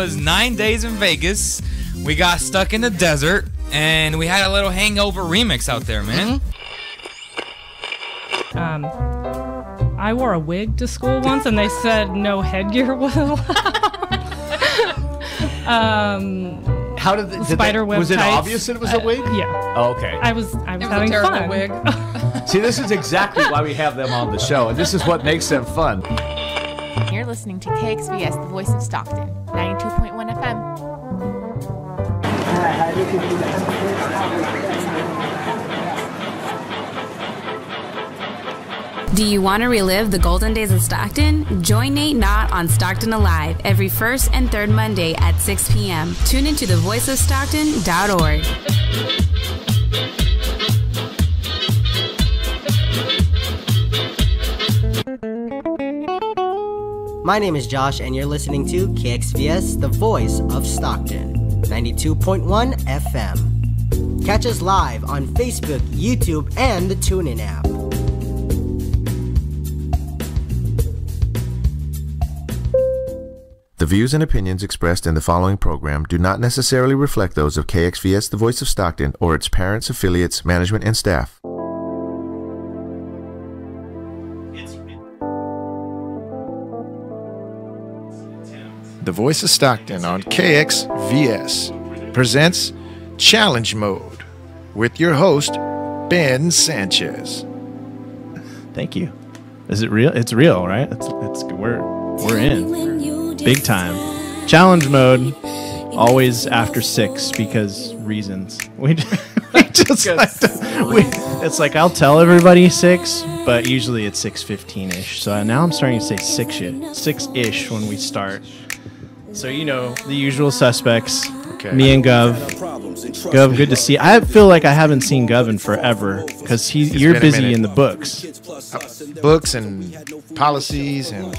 was 9 days in Vegas. We got stuck in the desert, and we had a little hangover remix out there, man. I wore a wig to school once, and they said no headgear was allowed. How did spider web was it tights. Obvious that it was a wig? Yeah. Oh, okay. I was It was having a terrible fun. wig. See, this is exactly why we have them on the show, and this is what makes them fun. You're listening to KXVS, the voice of Stockton, 92.1 FM. Do you want to relive the golden days of Stockton? Join Nate Knott on Stockton Alive every first and third Monday at 6 p.m. Tune into thevoiceofstockton.org. My name is Josh, and you're listening to KXVS, the voice of Stockton, 92.1 FM. Catch us live on Facebook, YouTube, and the TuneIn app. The views and opinions expressed in the following program do not necessarily reflect those of KXVS, the voice of Stockton, or its parents, affiliates, management, and staff. The Voice of Stockton on KXVS presents Challenge Mode with your host, Ben Sanchez. Thank you. Is it real? It's real, right? It's we're in big time. Challenge mode, always after 6 because reasons. We just like it's like I'll tell everybody 6, but usually it's 6:15ish. So now I'm starting to say 6ish when we start. So you know the usual suspects. Okay. Me and Gov. Gov, good to see. I feel like I haven't seen Gov in forever because you're busy in the books. Books and policies and.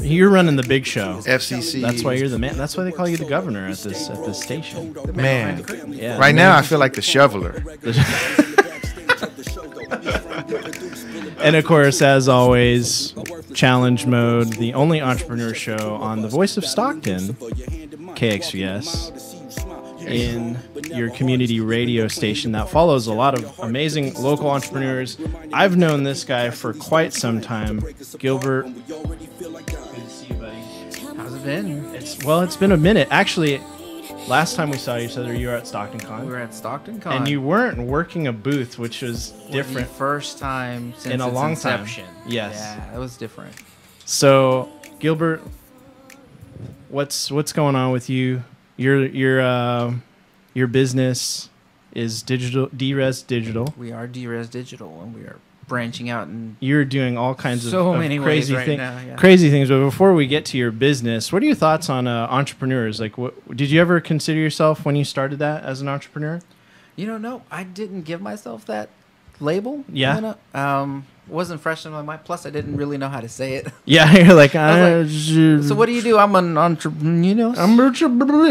You're running the big show. FCC. That's why you're the man. That's why they call you the governor at this station. Man. Yeah, right now I feel like the shoveler. And of course, as always, Challenge Mode, the only entrepreneur show on the Voice of Stockton, KXVS, in your community radio station that follows a lot of amazing local entrepreneurs. I've known this guy for quite some time, Gilbert. Good to see you, buddy. How's it been? It's been a minute. Actually, last time we saw each other, you were at Stockton Con. We were at Stockton Con. And you weren't working a booth, which was different. The first time since in a long inception. Time. Yes. Yeah, it was different. So, Gilbert, what's going on with you? Your business is digital, D-Res Digital. We are D-Res Digital, and we are branching out, and you're doing all kinds of many crazy ways right now, yeah. Crazy things. But before we get to your business, what are your thoughts on entrepreneurs? Like, what did you ever consider yourself when you started that as an entrepreneur? No, I didn't give myself that label. Yeah. Wasn't fresh in my mind. Plus, I didn't really know how to say it. Yeah, you're like, so what do you do? I'm an entrepreneur.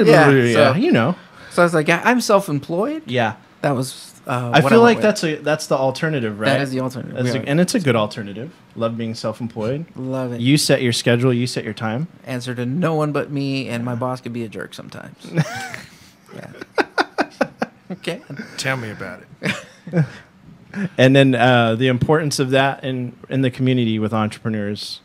Yeah, So I was like, I'm self-employed. Yeah, that was. I feel like that's the alternative, right? That is the alternative. And it's a good alternative. Love being self-employed. Love it. You set your schedule. You set your time. Answer to no one but me, and my boss could be a jerk sometimes. Yeah. Okay. Tell me about it. And then the importance of that in the community with entrepreneurs.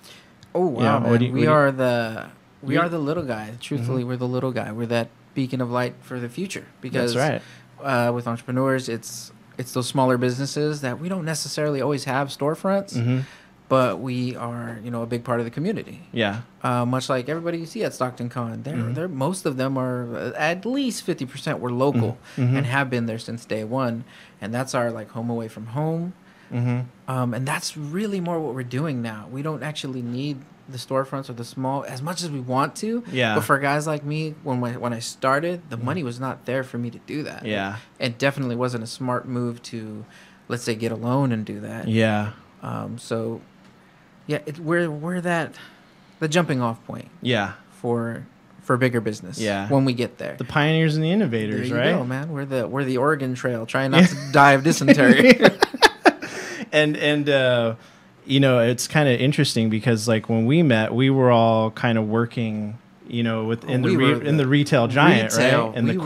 Oh wow, man. We are the little guy. Truthfully, we're the little guy. We're that beacon of light for the future. Because that's right. With entrepreneurs, it's those smaller businesses that we don't necessarily always have storefronts, but we are a big part of the community. Yeah. Much like everybody you see at Stockton Con, most of them are at least 50% were local and have been there since day one. And that's our home away from home. And that's really more what we're doing now. We don't actually need the storefronts or the small as much as we want to. Yeah. But for guys like me, when I started, the money was not there for me to do that. Yeah. It definitely wasn't a smart move to, let's say, get a loan and do that. Yeah. So, yeah, we're the jumping off point. Yeah. For bigger business. Yeah. When we get there. The pioneers and the innovators, there right? You go, man. We're the Oregon Trail, trying not to die of dysentery. and it's kind of interesting because when we met, we were all kind of working, you know, within in the retail giant, retail. right? And We the were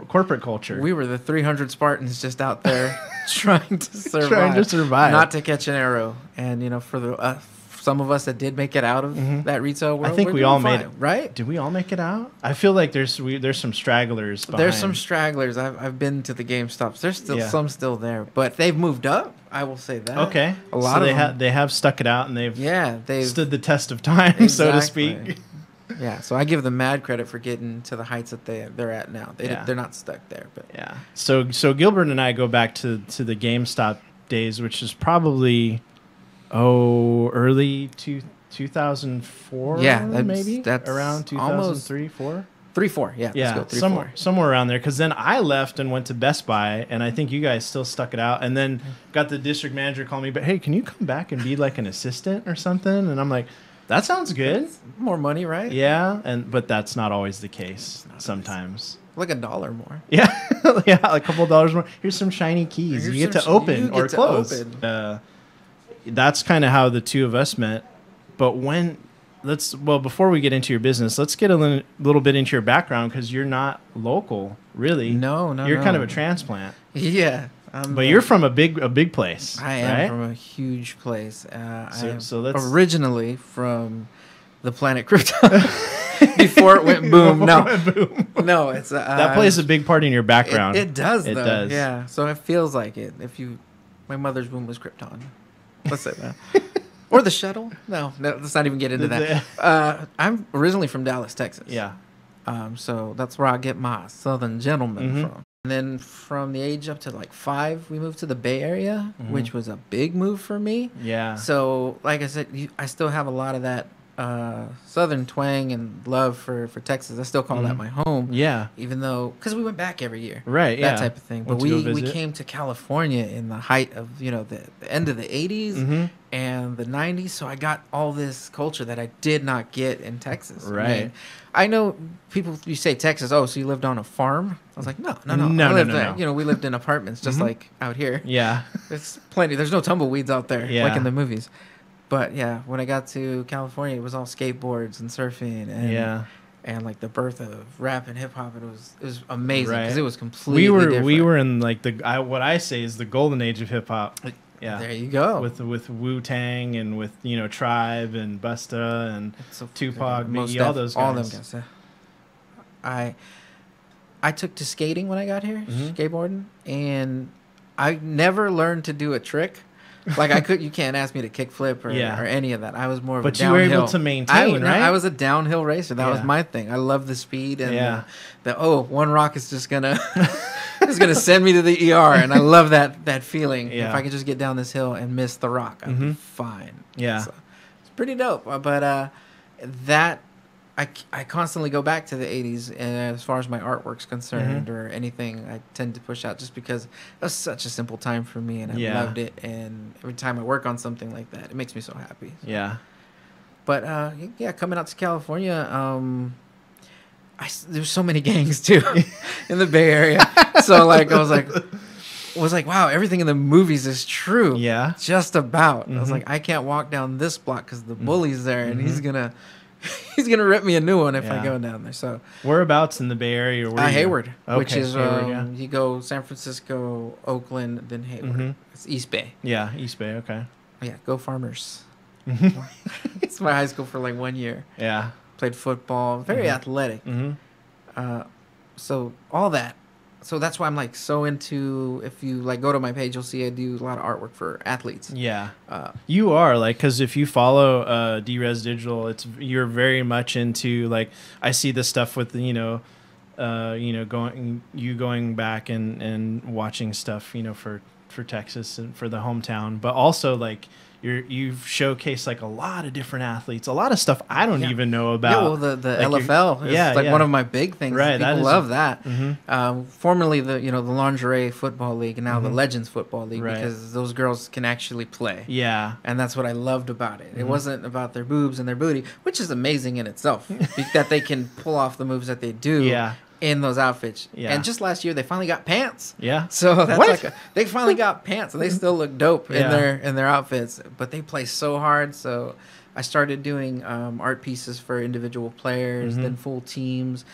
corporate culture. We were the 300 Spartans just out there trying to survive. Trying to survive. Not to catch an arrow. And, you know, for the some of us that did make it out of that retail world, I think we all made it. Right? Did we all make it out? I feel like there's some stragglers behind. There's some stragglers. I've been to the GameStops. There's still some still there, but they've moved up. I will say that. Okay. A lot of them. they have stuck it out and they've stood the test of time, exactly. so to speak. Yeah, so I give them mad credit for getting to the heights that they're at now. They're not stuck there, but yeah. So Gilbert and I go back to the GameStop days, which is probably early 2004. Yeah, maybe that's around 2003, 4. 3-4, yeah. Yeah, let's go 3-4. somewhere around there. Because then I left and went to Best Buy, and I think you guys still stuck it out. And then got the district manager call me, but hey, can you come back and be like an assistant or something? And I'm like, that sounds good. That's more money, right? Yeah, but that's not always the case. Sometimes. Like $1 more. Yeah, yeah, a couple of dollars more. Here's some shiny keys. You get to open or close. That's kind of how the two of us met. But before we get into your business, let's get a little bit into your background, because you're not local, really. No. You're kind of a transplant. Yeah. But you're from a big place. I am right? from a huge place. So let's originally from the planet Krypton. Before it went boom. No, it's that plays a big part in your background. It does, though. It does. Yeah. So it feels like it. My mother's womb was Krypton. Let's say that. Or the shuttle? No, let's not even get into that. I'm originally from Dallas, Texas. Yeah. So that's where I get my Southern gentleman from. And then from the age up to like 5, we moved to the Bay Area, which was a big move for me. Yeah. So, like I said, I still have a lot of that Southern twang and love for Texas. I still call that my home. Yeah. Even though, because we went back every year. Right, that type of thing. But we came to California in the height of, the end of the 80s and the 90s. So I got all this culture that I did not get in Texas. Right. I know people, you say Texas, so you lived on a farm? I was like, no. We lived in apartments just like out here. Yeah. There's plenty. There's no tumbleweeds out there like in the movies. But yeah, when I got to California, it was all skateboards and surfing and like the birth of rap and hip hop. It was amazing because it was completely different. We were in like what I say is the golden age of hip hop. Yeah, there you go. With Wu-Tang and with Tribe and Busta and Tupac, Biggie, all those guys. All them guys. I took to skating when I got here, skateboarding, and I never learned to do a trick. Like you can't ask me to kickflip or any of that. I was more of a downhill. But you were able to maintain, right? I was a downhill racer. That was my thing. I love the speed and one rock is just gonna send me to the ER, and I love that feeling. Yeah. If I could just get down this hill and miss the rock, I'd be fine. Yeah, so, it's pretty dope. But that. I constantly go back to the 80s, and as far as my artwork's concerned or anything, I tend to push out just because it was such a simple time for me, and I loved it. And every time I work on something like that, it makes me so happy. Yeah. But coming out to California, there's so many gangs too in the Bay Area. So I was like, wow, everything in the movies is true. Yeah. Just about. I was like, I can't walk down this block because the bully's there, and he's gonna rip me a new one if I go down there. So whereabouts in the Bay Area? Hayward, which is Hayward, you go San Francisco, Oakland, then Hayward. It's East Bay. Yeah, East Bay. Okay. Yeah, go Farmers. It's my high school for like 1 year. Yeah. Played football, very athletic. So all that. So that's why I'm like so into. If you like go to my page, you'll see I do a lot of artwork for athletes. Yeah, you are because if you follow D-Res Digital, you're very much into like I see the stuff with going back and watching stuff for Texas and for the hometown, but also like you've showcased like a lot of different athletes, a lot of stuff I don't even know about. Yeah, well, the like LFL is one of my big things. Right, people love that. Formerly the lingerie football league, and now the Legends football league, because those girls can actually play. Yeah, and that's what I loved about it. It wasn't about their boobs and their booty, which is amazing in itself that they can pull off the moves that they do. Yeah. in those outfits. Yeah. And just last year they finally got pants. Yeah. So that's What? they finally got pants, and they still look dope Yeah. in their outfits. But they play so hard. So I started doing art pieces for individual players, then full teams.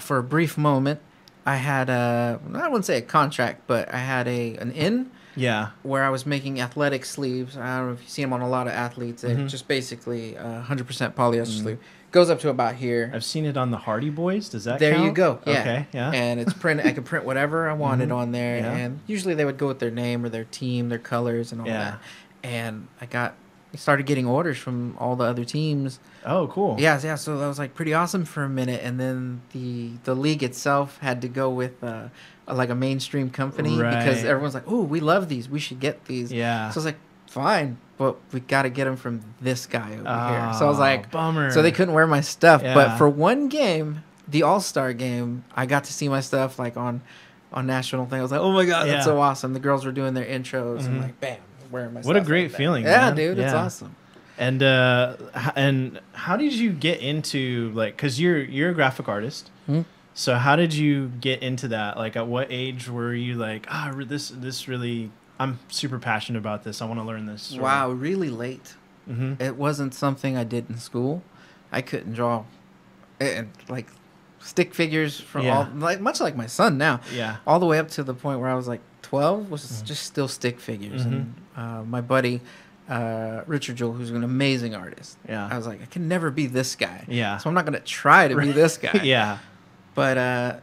For a brief moment, I had I wouldn't say a contract, but I had an in. Yeah. Where I was making athletic sleeves. I don't know if you see them on a lot of athletes. They're just basically 100% polyester sleeve. Goes up to about here. I've seen it on the Hardy Boys. Does that There count? you go. Yeah. Okay. Yeah. And it's print. I could print whatever I wanted on there, Yeah. and usually they would go with their name or their team, their colors, and all that. And I started getting orders from all the other teams. Oh, cool. Yeah. So that was like pretty awesome for a minute, and then the league itself had to go with like a mainstream company because Right. everyone's like, "Oh, we love these. We should get these." Yeah. So I was like, "Fine, but we got to get them from this guy over here." So I was like, bummer. So they couldn't wear my stuff, Yeah. but for one game, the All-Star game, I got to see my stuff like on national thing. I was like, "Oh my god, that's Yeah. so awesome!" The girls were doing their intros and like, bam, wearing my stuff. What a great like that. feeling, Yeah, man. dude, it's Yeah. awesome. And how did you get into, like, because you're a graphic artist, so how did you get into that? Like, at what age were you like, this really, I'm super passionate about this, I want to learn this? Wow, really late. It wasn't something I did in school. I couldn't draw, and like stick figures from Yeah. all, like much like my son now. Yeah. All the way up to the point where I was like 12 was just still stick figures. And my buddy Richard Jewell, who's an amazing artist. Yeah. I was like, I can never be this guy. Yeah. So I'm not gonna try to be this guy. Yeah. But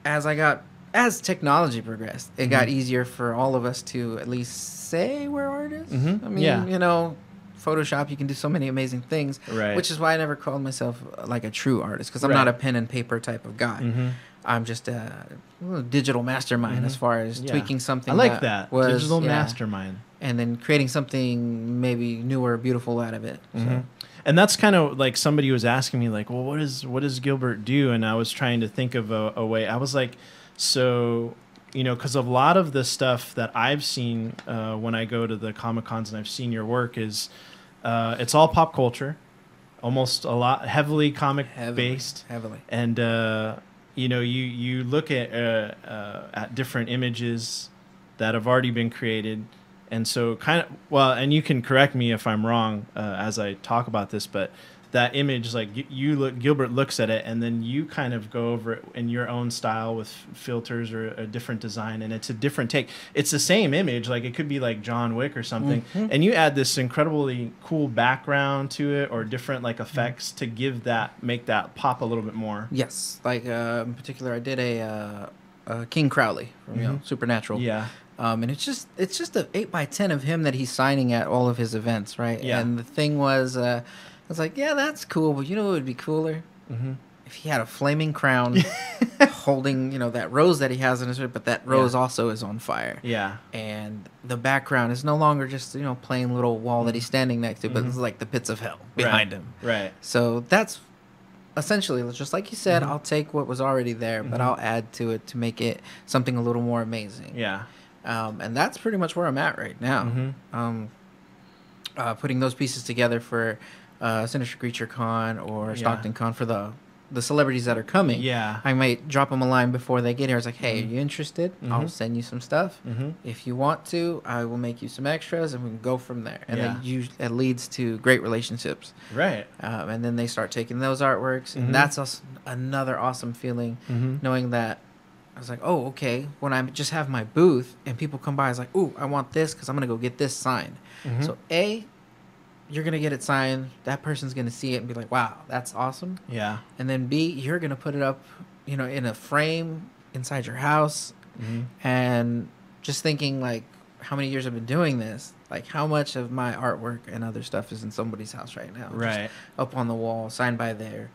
as technology progressed, it got easier for all of us to at least say we're artists. I mean, Yeah. you know, Photoshop, you can do so many amazing things. Right. Which is why I never called myself like a true artist, because I'm not a pen and paper type of guy. I'm just a digital mastermind as far as Yeah. tweaking something. I like that. Was, Digital mastermind. And then creating something maybe new or beautiful out of it. So. And that's kind of like somebody was asking me, like, well, what does Gilbert do? And I was trying to think of a way. I was like, so, you know, because a lot of the stuff that I've seen when I go to the Comic Cons and I've seen your work is it's all pop culture, almost a lot heavily comic based. Heavily. And, you know, you look at different images that have already been created. And so and you can correct me if I'm wrong as I talk about this, but that image, like Gilbert looks at it and then you kind of go over it in your own style with filters or a different design, and it's a different take. It's the same image, like it could be like John Wick or something, and you add this incredibly cool background to it or different like effects to make that pop a little bit more. Yes, like in particular, I did a King Crowley from Supernatural. Yeah. And it's just a 8x10 of him that he's signing at all of his events, right? Yeah. And the thing was, I was like, yeah, that's cool, but you know what would be cooler? If he had a flaming crown holding, you know, that rose that he has in his head, but that rose also is on fire. Yeah. And the background is no longer just, you know, plain little wall that he's standing next to, but it's like the pits of hell behind him. Right. So that's essentially, just like you said, I'll take what was already there, but I'll add to it to make it something a little more amazing. Yeah. And that's pretty much where I'm at right now. Putting those pieces together for Sinister Creature Con or Stockton Con for the celebrities that are coming. Yeah. I might drop them a line before they get here. It's like, hey, are you interested? I'll send you some stuff. If you want to, I will make you some extras, and we can go from there. And then it leads to great relationships. Right. And then they start taking those artworks, and that's another awesome feeling, knowing that I was like, oh, okay, when I just have my booth and people come by, it's like, ooh, I want this because I'm going to go get this signed. So, A, you're going to get it signed. That person's going to see it and be like, wow, that's awesome. Yeah. And then B, you're going to put it up, you know, in a frame inside your house. And just thinking, like, how many years I've been doing this, like, how much of my artwork and other stuff is in somebody's house right now. Right. Just up on the wall, signed by their,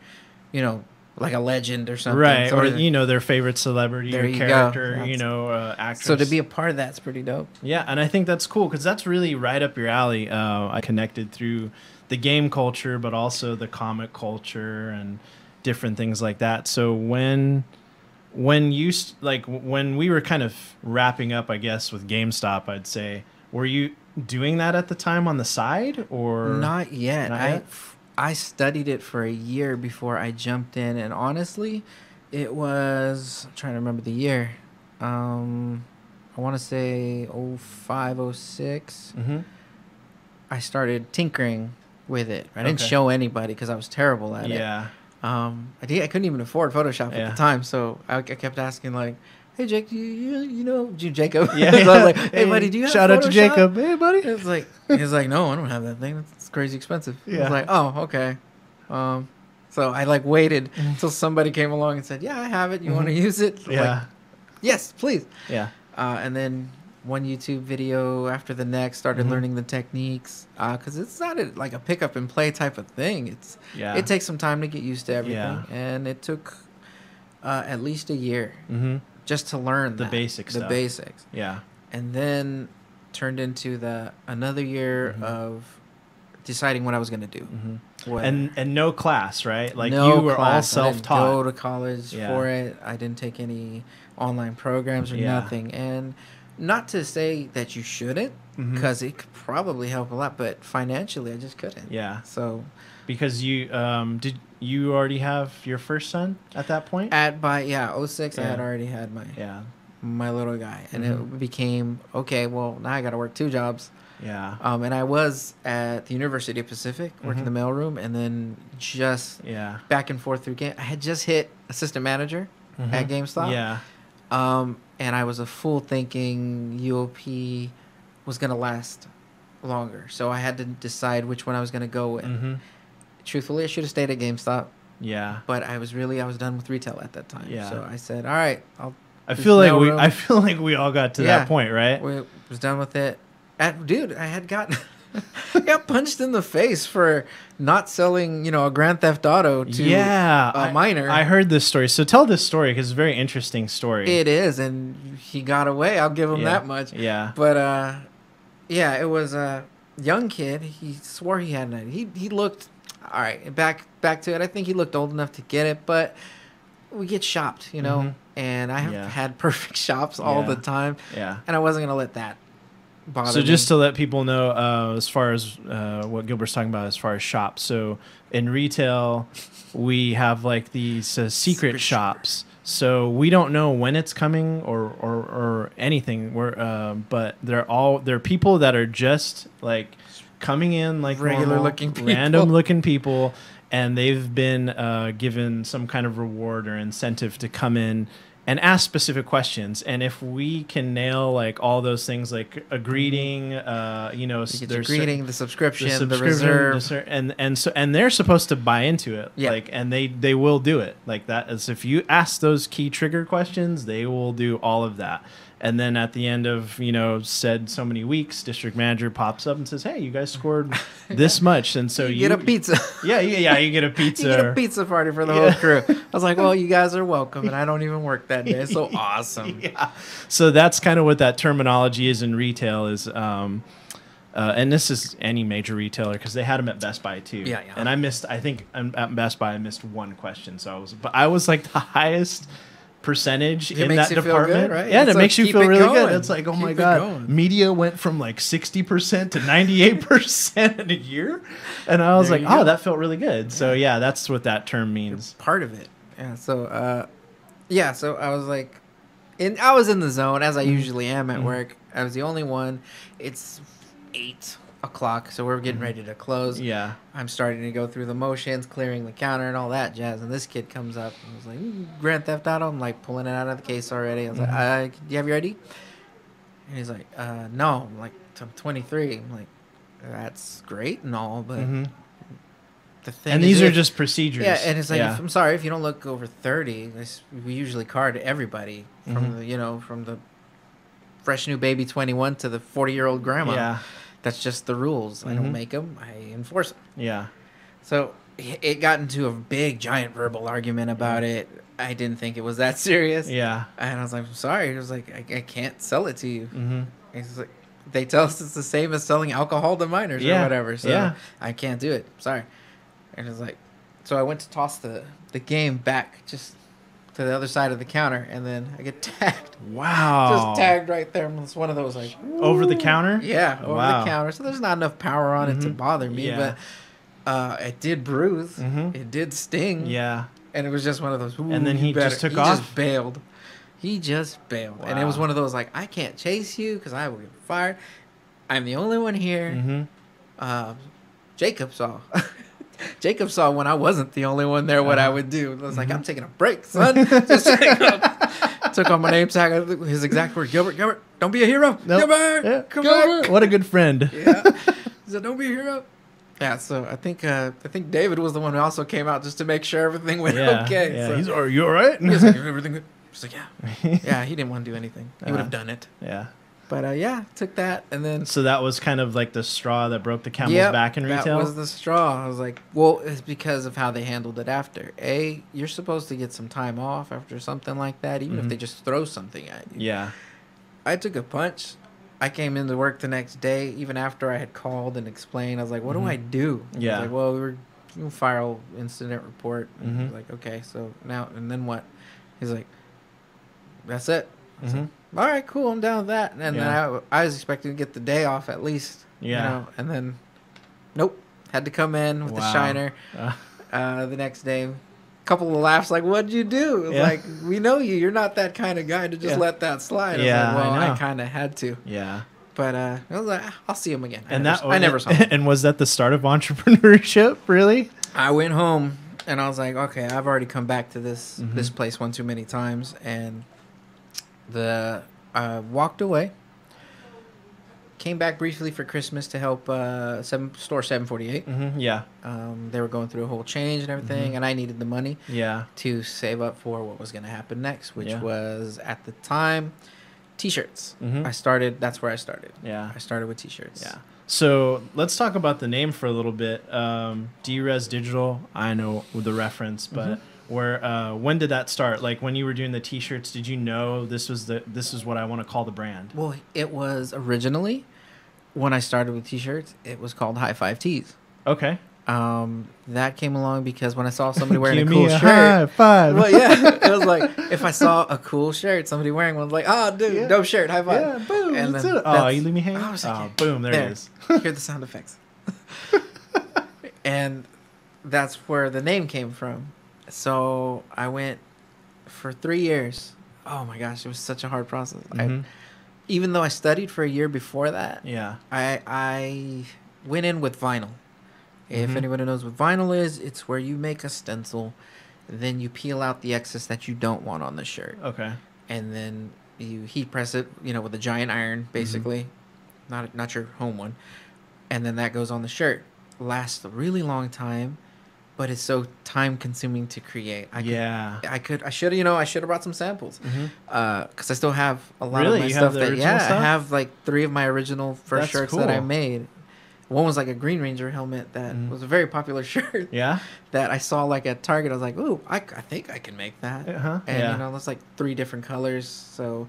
you know, like a legend or something. Right, or Somebody, you know, their favorite celebrity There or you go. character, you know, actress. so to be a part of that's pretty dope. Yeah, and I think that's cool because that's really right up your alley. I connected through the game culture, but also the comic culture and different things like that. So when we were kind of wrapping up, I guess, with GameStop, I'd say, were you doing that at the time on the side or Not yet. Not yet? I studied it for a year before I jumped in, and honestly, It was, I'm trying to remember the year. I want to say 05, 06. Mm-hmm. I started tinkering with it. I didn't Okay. show anybody because I was terrible at it. Yeah. I couldn't even afford Photoshop at the time, so I kept asking like, "Hey Jake, you know Jacob?" Yeah. So I was like, "Hey buddy, do you have Shout out to Photoshop?" Jacob. Hey buddy. He's like, "No, I don't have that thing. It's crazy expensive." I Yeah. was like, "Oh, okay." So I like waited until somebody came along and said, "Yeah, I have it. You want to use it?" I was Yeah. like, "Yes, please." Yeah. And then one YouTube video after the next, started learning the techniques, because it's not like a pick up and play type of thing. It takes some time to get used to everything, and it took at least a year just to learn The basic the stuff. basics. Yeah. And then turned into another year of deciding what I was going to do. And no class, right? Like No you were class. all I didn't self-taught. go to college for it. I didn't take any online programs or nothing. And not to say that you shouldn't, because it could probably help a lot, but financially I just couldn't. Yeah. So Because you did you already have your first son at that point? 06 I had already had my little guy, and it became okay. Well, now I got to work 2 jobs. Yeah. And I was at the University of Pacific working the mailroom, and then just back and forth through game. I had just hit assistant manager at GameStop. Yeah. And I was a fool thinking UOP was gonna last longer, so I had to decide which one I was gonna go with. Truthfully, I should have stayed at GameStop. Yeah. But I was done with retail at that time. Yeah. So I said, all right, I feel like we all got to that point, right? We was done with it. Dude, I had gotten I got punched in the face for not selling, a Grand Theft Auto to a minor. I heard this story. So tell this story because it's a very interesting story. It is, and he got away. I'll give him that much. Yeah. But it was a young kid. He swore he had an ID. He looked all right. Back to it. I think he looked old enough to get it, but we get shopped, and I have had perfect shops all the time. Yeah. And I wasn't gonna let that bother So me. just to let people know, as far as what Gilbert's talking about as far as shops. So in retail, we have like these secret shops. So we don't know when it's coming or anything. But they're people that are just like coming in like Regular normal, looking people. random looking people, and they've been given some kind of reward or incentive to come in and ask specific questions. And if we can nail like all those things, like a greeting, the greeting, the subscription, the reserve, and they're supposed to buy into it. Yeah. Like, and they will do it like that. As if you ask those key trigger questions, they will do all of that. And then at the end of, said so many weeks, district manager pops up and says, "Hey, you guys scored this much." And so you get a pizza. Yeah, you get a pizza. You get a pizza party for the whole crew. I was like, well, you guys are welcome, and I don't even work that day. It's so awesome. Yeah. So that's kind of what that terminology is in retail is, and this is any major retailer because they had them at Best Buy too. Yeah. And I think at Best Buy I missed one question, but I was like the highest percentage in that department. Feel good, right? Yeah, and it makes you feel really going. good. It's like, oh my God, media went from like 60% to 98% in a year. And I was that felt really good. So yeah, that's what that term means. Part of it. Yeah. So, so I was like, I was in the zone as I usually am at work. I was the only one. It's 8 o'clock, so we're getting ready to close. Yeah. I'm starting to go through the motions, clearing the counter and all that jazz. And this kid comes up and was like, Grand Theft Auto. I'm like pulling it out of the case already. I was like, do you have your ID? And he's like, no. I'm like, I'm 23. I'm like, that's great and all, but the thing and these are just procedures. Yeah, and it's like, I'm sorry, if you don't look over 30, we usually card everybody from the fresh new baby 21 to the 40-year-old grandma. Yeah. That's just the rules. I don't make them. I enforce them. Yeah. So it got into a big, giant verbal argument about it. I didn't think it was that serious. Yeah. And I was like, I'm sorry. He was like, I can't sell it to you. He's like, they tell us it's the same as selling alcohol to minors or whatever. So I can't do it. Sorry. And it's like, so I went to toss the game back just to the other side of the counter, and then I get tagged. Wow. Just tagged right there. It's one of those like over the counter. Yeah, over the counter. So there's not enough power on it to bother me, but it did bruise. It did sting. Yeah. And it was just one of those. And then he just took he off? Just bailed. He just bailed. And it was Wow. one of those like, I can't chase you because I will get fired. I'm the only one here. Mm-hmm. Jacob saw. Jacob saw when I wasn't the only one there what I would do. I was like, I'm taking a break, son. Just took on my name tag. His exact word, Gilbert, don't be a hero. Nope. Gilbert, Yeah. come Gilbert. back. What a good friend. Yeah. He said, don't be a hero. Yeah, so I think David was the one who also came out just to make sure everything went okay. Yeah. So, Are you all right? he was like, everything good? He's like, yeah. Yeah, he didn't want to do anything. He would have done it. Yeah. But yeah, took that and then. So that was kind of like the straw that broke the camel's Yep, back in retail? That was the straw. I was like, well, it's because of how they handled it after. You're supposed to get some time off after something like that, even if they just throw something at you. Yeah. I took a punch. I came into work the next day, even after I had called and explained. I was like, what do I do? Yeah. I was like, well, we'll file incident report. And I was like, okay, so now, and then what? He's like, that's it. I was like, all right, cool, I'm down with that. And then I was expecting to get the day off at least. Yeah. You know, and then, nope. Had to come in with the shiner the next day. Couple of laughs, like, what'd you do? It was like, we know you. You're not that kind of guy to just let that slide. Yeah, I was like, well, I know. I kind of had to. Yeah. But I was like, I'll see him again. I And never saw him. And was that the start of entrepreneurship, really? I went home and I was like, okay, I've already come back to this place one too many times, and walked away. Came back briefly for Christmas to help store 748. Yeah. They were going through a whole change and everything, and I needed the money to save up for what was going to happen next, which was at the time T-shirts. That's where I started. Yeah. I started with T-shirts. Yeah. So let's talk about the name for a little bit. D-Res Digital, I know the reference, but when did that start? Like when you were doing the T-shirts, did you know this is what I want to call the brand? Well, it was originally, when I started with T-shirts, it was called High Five Tees. Okay. That came along because when I saw somebody wearing Give a me cool a shirt, high five. well, yeah, it was like if I saw a cool shirt, somebody wearing one, I was like, oh, dude, dope shirt, high five. Yeah, boom. And That's then it. Oh, you leave me hanging? I was like, boom, there it is. Hear the sound effects. And that's where the name came from. So I went for 3 years. Oh my gosh, it was such a hard process. Even though I studied for a year before that, I went in with vinyl. If anyone knows what vinyl is, it's where you make a stencil, then you peel out the excess that you don't want on the shirt. Okay. And then you heat press it, with a giant iron, basically, not your home one, and then that goes on the shirt. Lasts a really long time, but it's so time consuming to create. I should have brought some samples, because I still have a lot of my stuff. I have like 3 of my original first shirts that I made. One was like a Green Ranger helmet that was a very popular shirt. Yeah. That I saw like at Target. I was like, ooh, I think I can make that. And there's like 3 different colors. So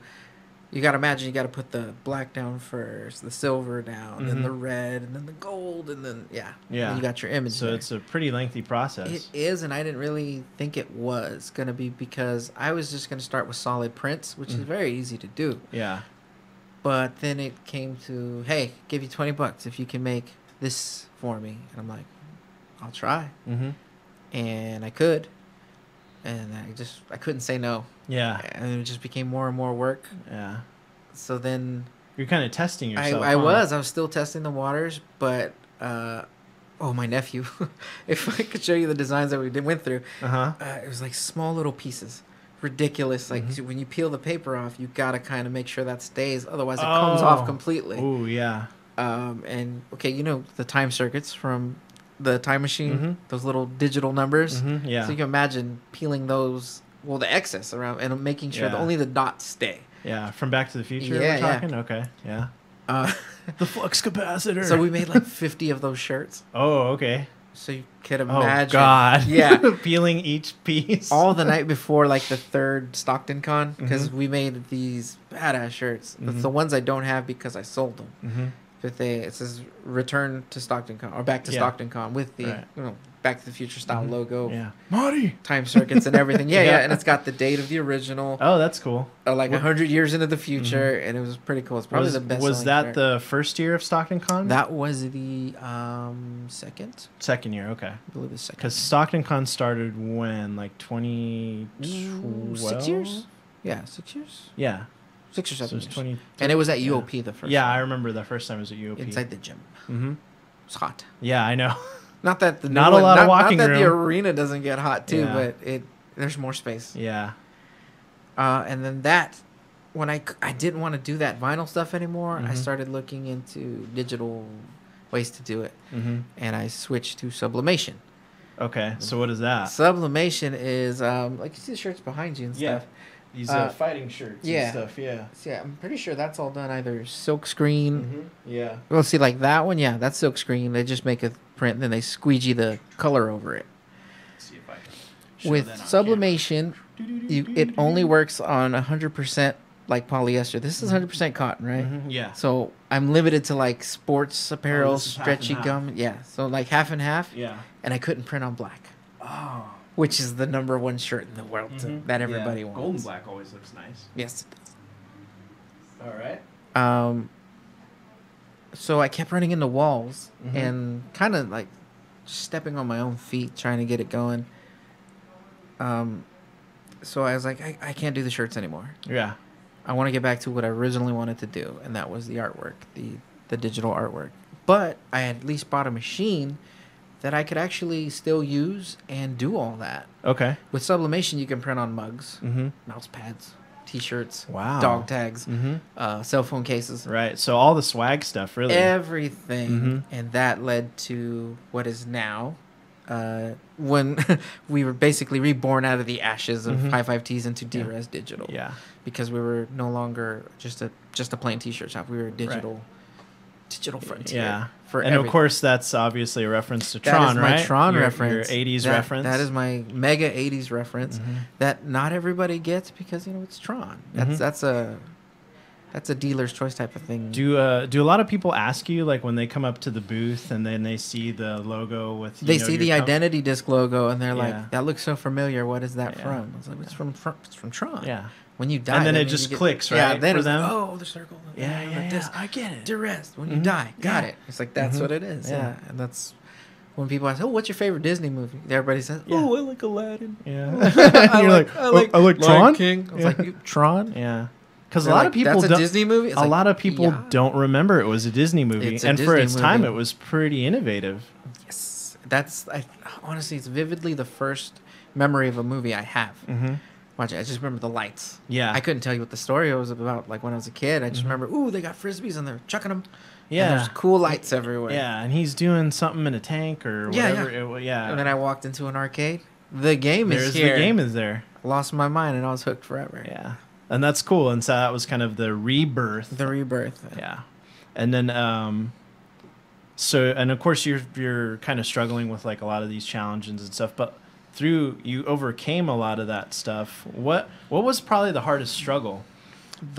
you got to imagine you got to put the black down first, the silver down, then the red, and then the gold, and then you got your image. So it's a pretty lengthy process. It is, and I didn't really think it was gonna be, because I was just gonna start with solid prints, which is very easy to do. Yeah. But then it came to, hey, give you $20 if you can make this for me, and I'm like, I'll try. And I could, and I couldn't say no. Yeah. And it just became more and more work. Yeah. So then you're kind of testing yourself. I was still testing the waters, but my nephew, if I could show you the designs that we went through, it was like small little pieces. Ridiculous. Like when you peel the paper off, you gotta kind of make sure that stays, otherwise it comes off completely. Oh yeah. And okay, the time circuits from the time machine, those little digital numbers. Yeah. So you can imagine peeling those, the excess around, and making sure that only the dots stay. Yeah, from Back to the Future we're talking? Okay, yeah. The flux capacitor. So we made like 50 of those shirts. Oh, okay. So you could imagine. Oh, God. Yeah. Peeling each piece. All the night before, like, the 3rd Stockton Con, because we made these badass shirts. That's the ones I don't have because I sold them. Fifth A. It says return to Stockton Con or back to Stockton Con with the Back to the Future style logo. Yeah. Marty. Time circuits and everything. Yeah, and it's got the date of the original. Oh, that's cool. Like 100 years into the future, and it was pretty cool. It's probably the best. Was that the first year of Stockton Con? That was the second. Second year, okay. I believe the second. Because Stockton Con started when, like 2012? 6 years? Yeah, 6 years? Yeah. 6 or 7 So it was years. 20, and it was at UOP the first Yeah, time. I remember the first time it was at UOP. Inside the gym. Mm-hmm. It's hot. Yeah, I know. Not that the not a lot of walking not that room. the arena doesn't get hot too, but there's more space. Yeah. And then that, when I didn't want to do that vinyl stuff anymore, I Mhm. started looking into digital ways to do it, Mhm. and I switched to sublimation. Okay, so what is that? Sublimation is like you see the shirts behind you and Yeah. stuff. These fighting shirts and stuff, yeah. So, yeah, I'm pretty sure that's all done either silk screen. Mm-hmm. Yeah. Well, see, like that one, yeah, that's silk screen. They just make a print, and then they squeegee the color over it. Let's see if I can show With that on sublimation, it only works on 100% like polyester. This is 100% cotton, right? Mhm, yeah. So I'm limited to like sports apparel, this is half stretchy and half. gum. Yeah, so like half and half. Yeah. And I couldn't print on black. Oh. Which is the #1 shirt in the world that everybody wants. Golden black always looks nice. Yes, it does. All right. So I kept running into walls Mhm. and kind of like stepping on my own feet, trying to get it going. So I was like, I can't do the shirts anymore. Yeah. I want to get back to what I originally wanted to do, and that was the artwork, the digital artwork. But I had at least bought a machine that I could actually still use and do all that. Okay. With sublimation, you can print on mugs, Mhm. mouse pads, T-shirts, Wow. dog tags, Mhm. cell phone cases. Right. So all the swag stuff, really. Everything. Mhm. And that led to what is now, when we were basically reborn out of the ashes of Mhm. High Five Tees into D-Res Digital. Yeah. Because we were no longer just a plain T-shirt shop. We were a digital frontier. Yeah. For and everything. of course, that's obviously a reference to That Tron, is my right? Tron Your reference. 80s reference. That is my mega 80s reference Mhm. that not everybody gets because it's Tron. That's a dealer's choice type of thing. Do a lot of people ask you, like, when they come up to the booth and then they see the logo with They see the identity disc logo and they're Yeah. like, "That looks so familiar. What is that Yeah. from?" I was like, "It's from Tron." Yeah. When you die, And then that it means just you clicks, Yeah, right, then for it's like, them? oh, the circle. Yeah, disc. I get it. Duress. When you Mhm. die, got Yeah. it. It's like that's Mhm. what it is. Yeah. Yeah, and that's when people ask, "Oh, what's your favorite Disney movie?" Everybody says, Yeah. "Oh, I like Aladdin." Yeah. I You're like I like Lion Tron? King. I was Yeah. like, "Tron." Yeah. Because a They're lot like, of people "That's a don't- Disney movie?" It's a like, lot of people yeah. don't remember it was a Disney movie, It's a and for Disney its time, movie. it was pretty innovative. Yes, honestly, it's vividly the first memory of a movie I have. Mm-hmm. Watch it. I just remember the lights. Yeah. I couldn't tell you what the story was about. Like when I was a kid, I just remember, ooh, they got frisbees and they're chucking them. Yeah. And there's cool lights everywhere. Yeah, and he's doing something in a tank or Yeah, whatever. Yeah. And then I walked into an arcade. The game There's is here. the game is there. Lost my mind and I was hooked forever. Yeah. And that's cool. And so that was kind of the rebirth. The rebirth. Yeah. And then so and of course you're kind of struggling with like a lot of these challenges and stuff, but you overcame a lot of that stuff. What was probably the hardest struggle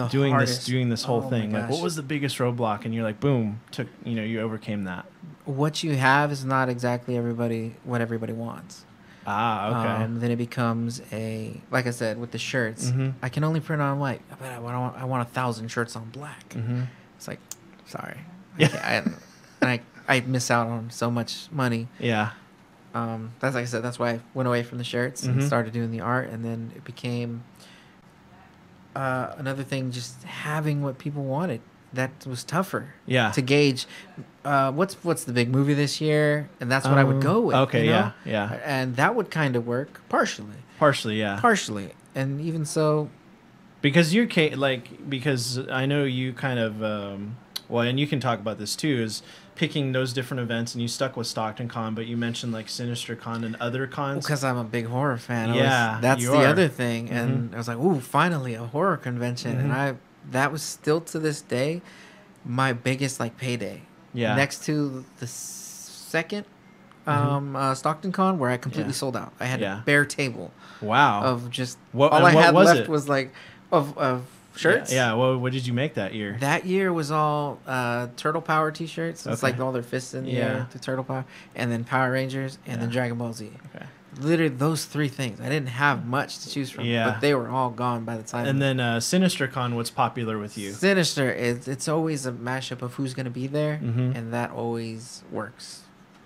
doing this whole thing? Like what was the biggest roadblock? And you're like, boom, you overcame that. What you have is not exactly what everybody wants. Ah, okay. Then it becomes like I said, with the shirts, I can only print on white. But I want 1,000 shirts on black. Mm-hmm. It's like, sorry. Yeah. I miss out on so much money. Yeah. That's like I said. That's why I went away from the shirts and started doing the art, and then it became another thing. Just having what people wanted. That was tougher. Yeah. To gauge, what's the big movie this year, and that's what I would go with. Okay. You know? Yeah. And that would kind of work partially. Yeah. Partially, and even so. Because because I know you kind of and you can talk about this too, is picking those different events, and you stuck with Stockton Con, but you mentioned like Sinister Con and other cons. Because I'm a big horror fan. Yeah, that's the other thing, and I was like, ooh, finally a horror convention, and that was still to this day my biggest like payday. Yeah. Next to the second Stockton Con, where I completely sold out. I had a bare table. Wow. Of just what, all I had was left it? was like of shirts. Yeah. What did you make that year? That year was all Turtle Power T-shirts. It's Okay. like all their fists in the Yeah. air, the Turtle Power, and then Power Rangers, and then Dragon Ball Z. Okay. Literally those 3 things. I didn't have much to choose from, Yeah. but they were all gone by the time. And then SinisterCon, what's popular with you? Sinister, it's always a mashup of who's going to be there, Mhm. and that always works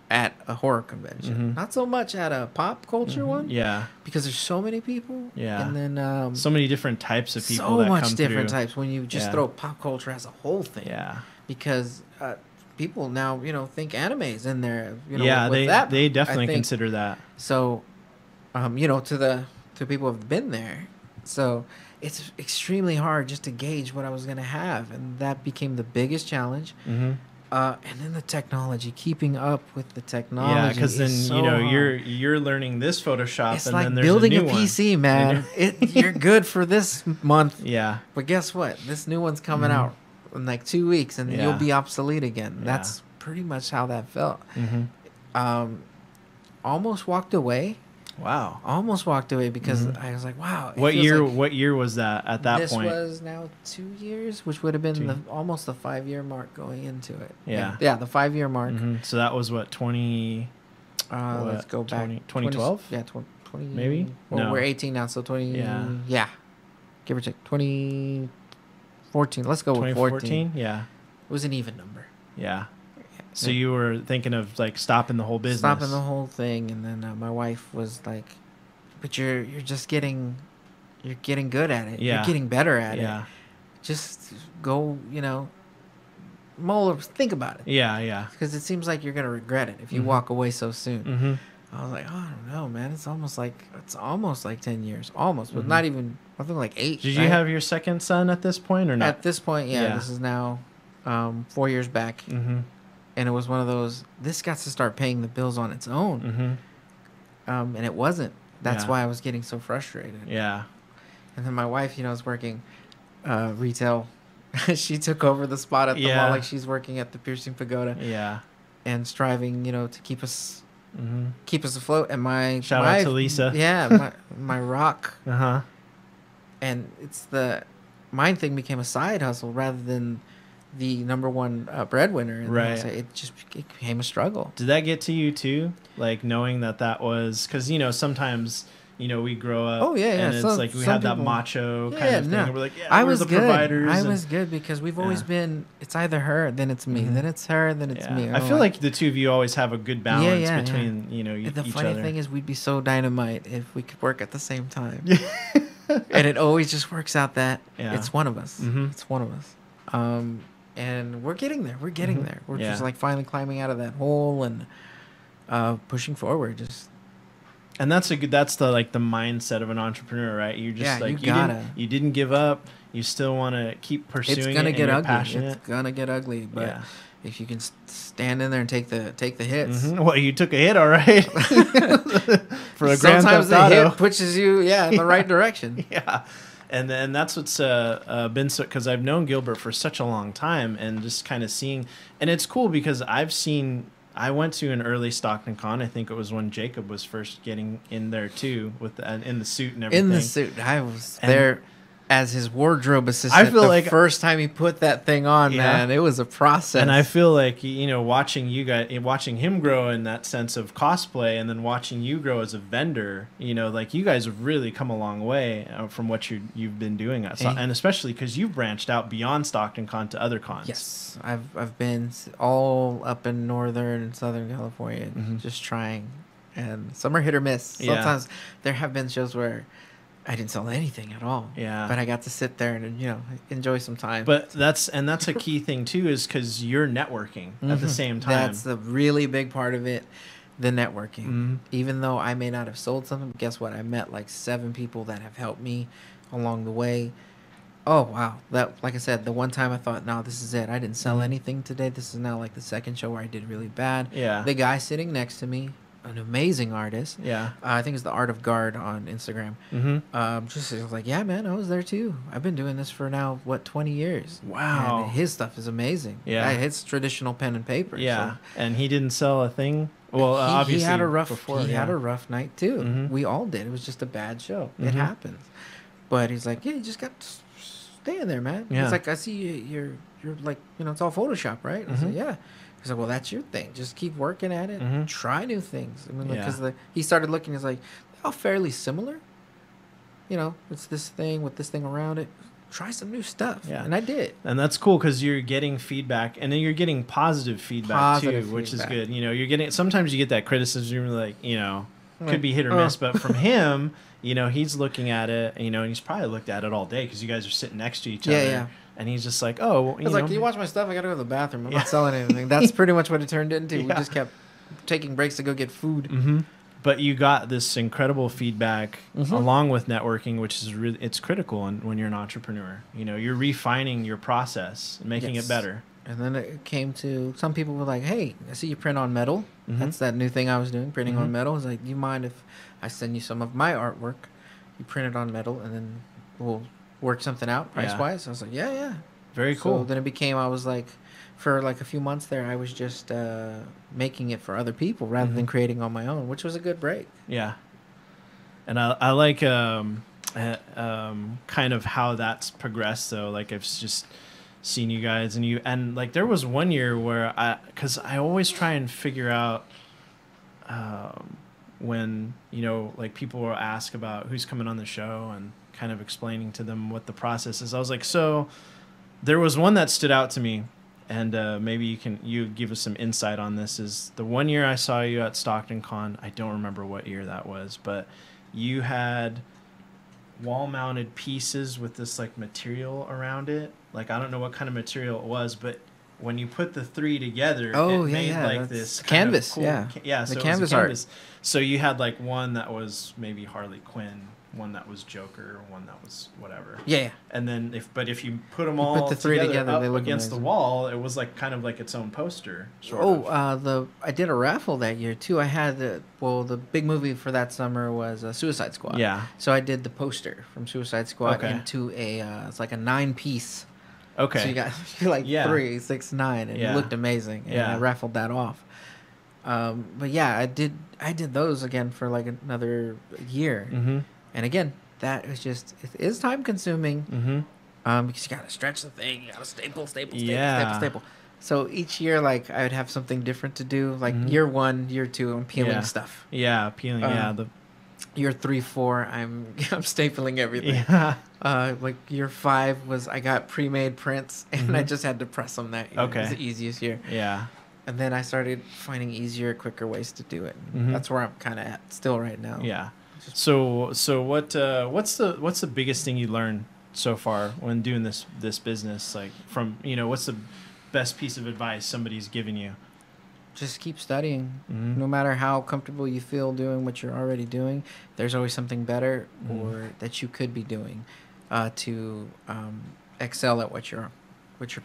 at a horror convention. Mhm. Not so much at a pop culture one. Yeah. Because there's so many people. Yeah. And then so many different types of people. so that much come different through. types when you just Yeah. throw pop culture as a whole thing. Yeah. Because people now think animes in there. Yeah, with that, they I definitely think. consider that. So, to people who have been there, so it's extremely hard just to gauge what I was gonna have, and that became the biggest challenge. Mm-hmm. And then the technology, keeping up with the technology. Yeah, because then is so hard. you're learning this Photoshop, It's and like then there's building a a new PC, one. man. You're good for this month. Yeah. But guess what? This new one's coming Mhm. out in like 2 weeks, and Yeah. you'll be obsolete again. Yeah. That's pretty much how that felt. Mm-hmm. Almost walked away. Wow. Almost walked away because Mhm. I was like, wow. it What feels year? like What year was that? At that this point, was now 2 years, which would have been Two. almost the 5-year mark going into it. Yeah. Yeah, the 5-year mark. Mhm. So that was what 20. Let's go back. 2012? Yeah, 20. Maybe? Well, No. we're 18 now, so 20. Yeah. Yeah. Give or take. 2014. Let's go with 14. 2014. Yeah. It was an even number. Yeah. So you were thinking of like stopping the whole business. Stopping the whole thing, and then my wife was like, "But you're just getting good at it. Yeah. You're getting better at Yeah. it. Just go, think about it. Yeah. Yeah. Because it seems like you're gonna regret it if you Mhm. walk away so soon." Mm-hmm. I was like, "Oh, I don't know, man. It's almost like 10 years, almost, but Mhm. not even. I think like 8." Did you right? have your second son at this point or not? At this point, yeah. Yeah. This is now 4 years back, Mm-hmm. and it was one of those. This got to start paying the bills on its own, Mm-hmm. and it wasn't. That's Yeah. why I was getting so frustrated. Yeah. And then my wife, is working retail. She took over the spot at the Yeah. mall, like she's working at the Piercing Pagoda, Yeah. and striving, to keep us Mm-hmm. afloat. And my Shout out to Lisa. Yeah, my rock. Uh huh. And it's mine thing became a side hustle rather than the number one breadwinner. And Right. it became a struggle. Did that get to you too? Like knowing that was because sometimes we grow up. Oh, yeah, yeah. And it's like we Some had that people- macho kind Yeah, of thing. no. And we're like, I we're was the good. providers. I and- was good because we've always Yeah. been. It's either her, then it's me, Mhm. then it's her, then it's Yeah. me. I feel like the two of you always have a good balance yeah. between the each funny other. thing is, we'd be so dynamite if we could work at the same time. And it always just works out that Yeah. it's one of us. Mhm. It's one of us. And we're getting there. We're getting Mhm. there. We're Yeah. just like finally climbing out of that hole and pushing forward. Just And that's the mindset of an entrepreneur, right? You're just Yeah, like you gotta. you didn't give up. You still want to keep pursuing it's it. gonna and get you're ugly. passionate. It's gonna get ugly. But Yeah. if you can stand in there and take the hits. Mhm. Well, you took a hit, all right. For a Grand Sometimes Theft the Auto. hit pushes you, in the right direction. Yeah, and then that's what's been so because I've known Gilbert for such a long time, and just kind of seeing, and it's cool because I went to an early Stockton Con. I think it was when Jacob was first getting in there too, with in the suit and everything. In the suit, I was And- there as his wardrobe assistant. I feel the like- first time he put that thing on, Yeah. man, it was a process. And I feel like watching watching him grow in that sense of cosplay, and then watching you grow as a vendor. Like you guys have really come a long way from what you've been doing, and especially because you've branched out beyond Stockton Con to other cons. Yes, I've been all up in northern and southern California, Mhm. just trying, and some are hit or miss. Yeah. Sometimes there have been shows where I didn't sell anything at all. Yeah. But I got to sit there and enjoy some time. But that's a key thing too, is because you're networking at the Mhm. same time. That's the really big part of it, the networking. Mhm. Even though I may not have sold something, guess what? I met like 7 people that have helped me along the way. Oh wow! That, like I said, the one time I thought, no, this is it. I didn't sell Mhm. anything today. This is now like the second show where I did really bad. Yeah. The guy sitting next to me, an amazing artist. Yeah. I think it's the Art of Guard on Instagram. Mm-hmm. Just was like, yeah, man, I was there too. I've been doing this for now 20 years. Wow. And his stuff is amazing. Yeah. It's traditional pen and paper. Yeah. So. And he didn't sell a thing. Well, obviously he had a rough. before, he had yeah. a rough night too. Mhm. We all did. It was just a bad show. It Mhm. happens. But he's like, yeah, you just got to stay in there, man. Yeah. He's like, I see you're like, it's all Photoshop, right? I said, yeah. He's like, well, that's your thing. Just keep working at it. Try new things. I mean, because he started looking. He's like, they're all fairly similar. It's this thing with this thing around it. Try some new stuff. Yeah. And I did. And that's cool because you're getting feedback, and then you're getting positive feedback too, which is good. You're getting, sometimes you get that criticism, you're like, could be hit or miss, but from him, he's looking at it, and he's probably looked at it all day because you guys are sitting next to each other. Yeah. And he's just like, oh, I was like, can you watch my stuff? I got to go to the bathroom. I'm not selling anything. That's pretty much what it turned into. We just kept taking breaks to go get food. But you got this incredible feedback along with networking, which is really, it's critical when you're an entrepreneur. You're refining your process and making it better. And then it came to, some people were like, hey, I see you print on metal. That's that new thing I was doing, printing on metal. I was like, do you mind if I send you some of my artwork? You print it on metal, and then we'll work something out price-wise. I was like, yeah. Very cool. So then it became, I was like, for like a few months there, I was just making it for other people rather than creating on my own, which was a good break. Yeah. And I like kind of how that's progressed, though. Like, I've just seen you guys, and like there was one year where because I always try and figure out when, like people will ask about who's coming on the show and kind of explaining to them what the process is. I was like, so there was one that stood out to me. And maybe you give us some insight on this. Is the one year I saw you at Stockton Con, I don't remember what year that was, but you had wall-mounted pieces with this like material around it. Like, I don't know what kind of material it was, but when you put the three together, it made like this canvas. Cool, the so canvas art. So you had like one that was maybe Harley Quinn, one that was Joker, one that was whatever. Yeah. And then if you put them all the three together, up they look against amazing. the wall, it was like kind of like its own poster. I did a raffle that year too. I had the big movie for that summer was Suicide Squad. Yeah. So I did the poster from Suicide Squad into it's like a 9-piece. Okay. So you got like 3, 6, 9, and it looked amazing. And I raffled that off. But yeah, I did those again for like another year. And again, that is just, it is time consuming because you got to stretch the thing, you got to staple. So each year, like, I would have something different to do. Like year 1, year 2, I'm peeling stuff. Yeah, peeling. Year 3, 4, I'm stapling everything. Yeah. Like year 5 was I got pre-made prints and I just had to press them that year. Okay. It was the easiest year. Yeah. And then I started finding easier, quicker ways to do it. That's where I'm kind of at still right now. Yeah. So what's the biggest thing you learned so far when doing this business? Like, from what's the best piece of advice somebody's given you? Just keep studying. No matter how comfortable you feel doing what you're already doing, there's always something better or that you could be doing to excel at what you're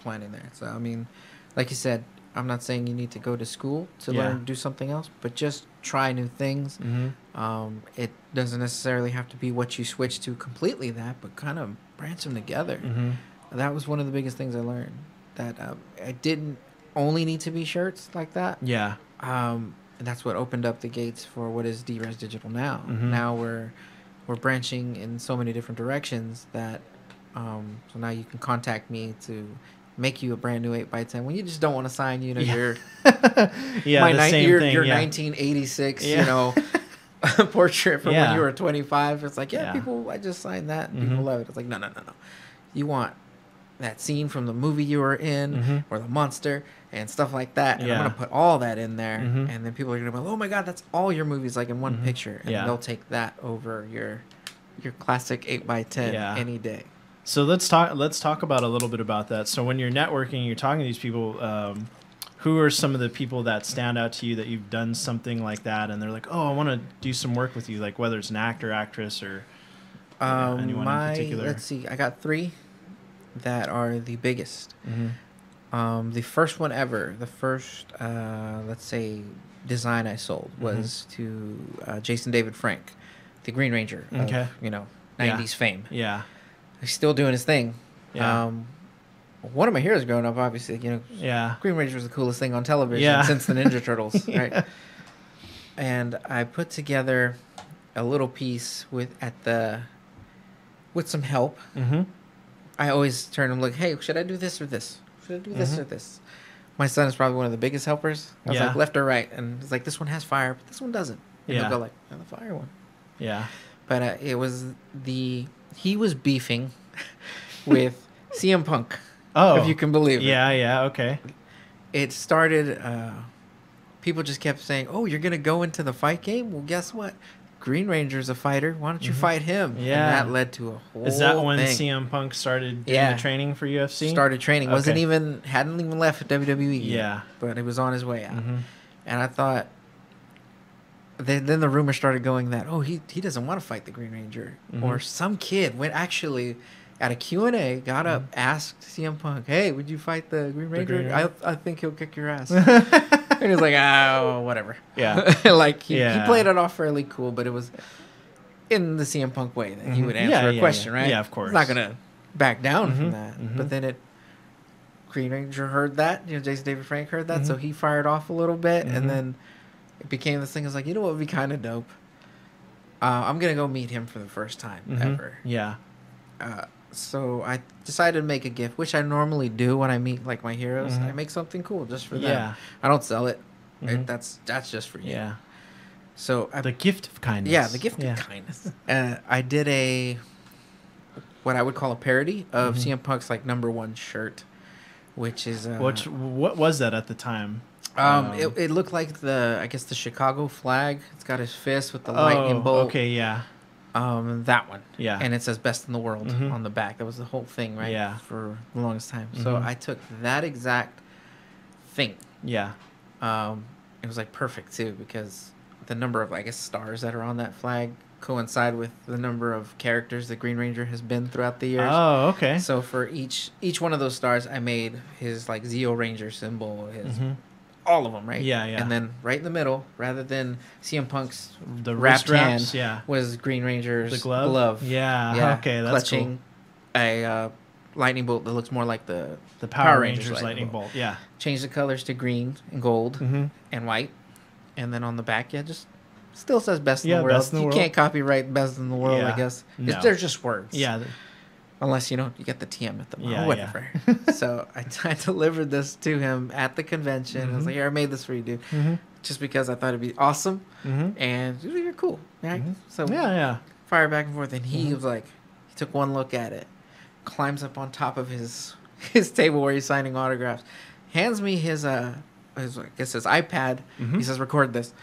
planning there. So I mean, like you said, I'm not saying you need to go to school to learn to do something else, but just try new things. It doesn't necessarily have to be what you switch to completely that, but kind of branch them together. That was one of the biggest things I learned, that I didn't only need to be shirts like that. Yeah. And that's what opened up the gates for what is D-Res Digital now. Now we're branching in so many different directions that so now you can contact me to make you a brand new 8x10 when you just don't want to sign, your your 1986, portrait from when you were 25. It's like, people, I just signed that. And people love it. It's like, no. You want that scene from the movie you were in or the monster and stuff like that. And I'm going to put all that in there. And then people are going to be like, oh my God, that's all your movies like in one picture. And they'll take that over your classic 8x10 any day. So let's talk about a little bit about that. So when you're networking, you're talking to these people, who are some of the people that stand out to you that you've done something like that and they're like, oh, I want to do some work with you, like whether it's an actor, actress, or anyone in particular? Let's see, I got 3 that are the biggest. The first one ever, the first, let's say, design I sold was to Jason David Frank, the Green Ranger of, 90s fame. Yeah. He's still doing his thing. Yeah. One of my heroes growing up, obviously, Green Ranger was the coolest thing on television since the Ninja Turtles, right? And I put together a little piece with some help I always turn him like, hey, should I do this or this? Should I do this or this? My son is probably one of the biggest helpers. I was like, left or right? And he's like, this one has fire, but this one doesn't. And he'll go like, the fire one. Yeah. But he was beefing with CM Punk. Oh. If you can believe it. Yeah, okay. It started, people just kept saying, oh, you're going to go into the fight game? Well, guess what? Green Ranger's a fighter. Why don't you fight him? Yeah. And that led to a whole Is that when thing. CM Punk started doing the training for UFC? Started training. Okay. Hadn't even left WWE. Yeah. But he was on his way out. And I thought, then the rumor started going that, oh, he doesn't want to fight the Green Ranger. Or some kid went actually at a Q&A, got up, asked CM Punk, hey, would you fight the Green Ranger? I think he'll kick your ass. And he was like, oh, whatever. Yeah. Like, he played it off fairly cool, but it was in the CM Punk way that he would answer a question, right? Yeah, of course. He's not going to back down from that. But then Green Ranger heard that. Jason David Frank heard that, so he fired off a little bit, and then it became this thing. I was like, you know what would be kind of dope? I'm going to go meet him for the first time ever. Yeah. So I decided to make a gift, which I normally do when I meet like my heroes. I make something cool just for them. Yeah. I don't sell it. That's just for you. Yeah. So the gift of kindness. Yeah, the gift of kindness. I did what I would call a parody of CM Punk's like #1 shirt, which is what was that at the time? It looked like the Chicago flag. It's got his fist with the lightning bolt. Okay, yeah. That one. Yeah. And it says best in the world on the back. That was the whole thing, right? Yeah. For the longest time. So I took that exact thing. Yeah. It was like perfect too, because the number of stars that are on that flag coincide with the number of characters that Green Ranger has been throughout the years. Oh, okay. So for each one of those stars, I made his like Zeo Ranger symbol, his all of them, right? Yeah, yeah. And then right in the middle, rather than CM Punk's the wrapped wrist hand, wraps, was Green Ranger's the glove. Yeah. Okay, that's clutching a lightning bolt that looks more like the Power Rangers lightning bolt. Yeah. Change the colors to green and gold and white, and then on the back, just still says best in the world. Best in the world. You can't copyright best in the world, I guess. No. They're just words. Yeah. Unless you get the TM at the bottom, Yeah, whatever. So I delivered this to him at the convention. I was like, "Here, I made this for you, dude," just because I thought it'd be awesome, and you're cool, right? So fire back and forth, and he was like, he took one look at it, climbs up on top of his table where he's signing autographs, hands me his iPad. He says, "Record this."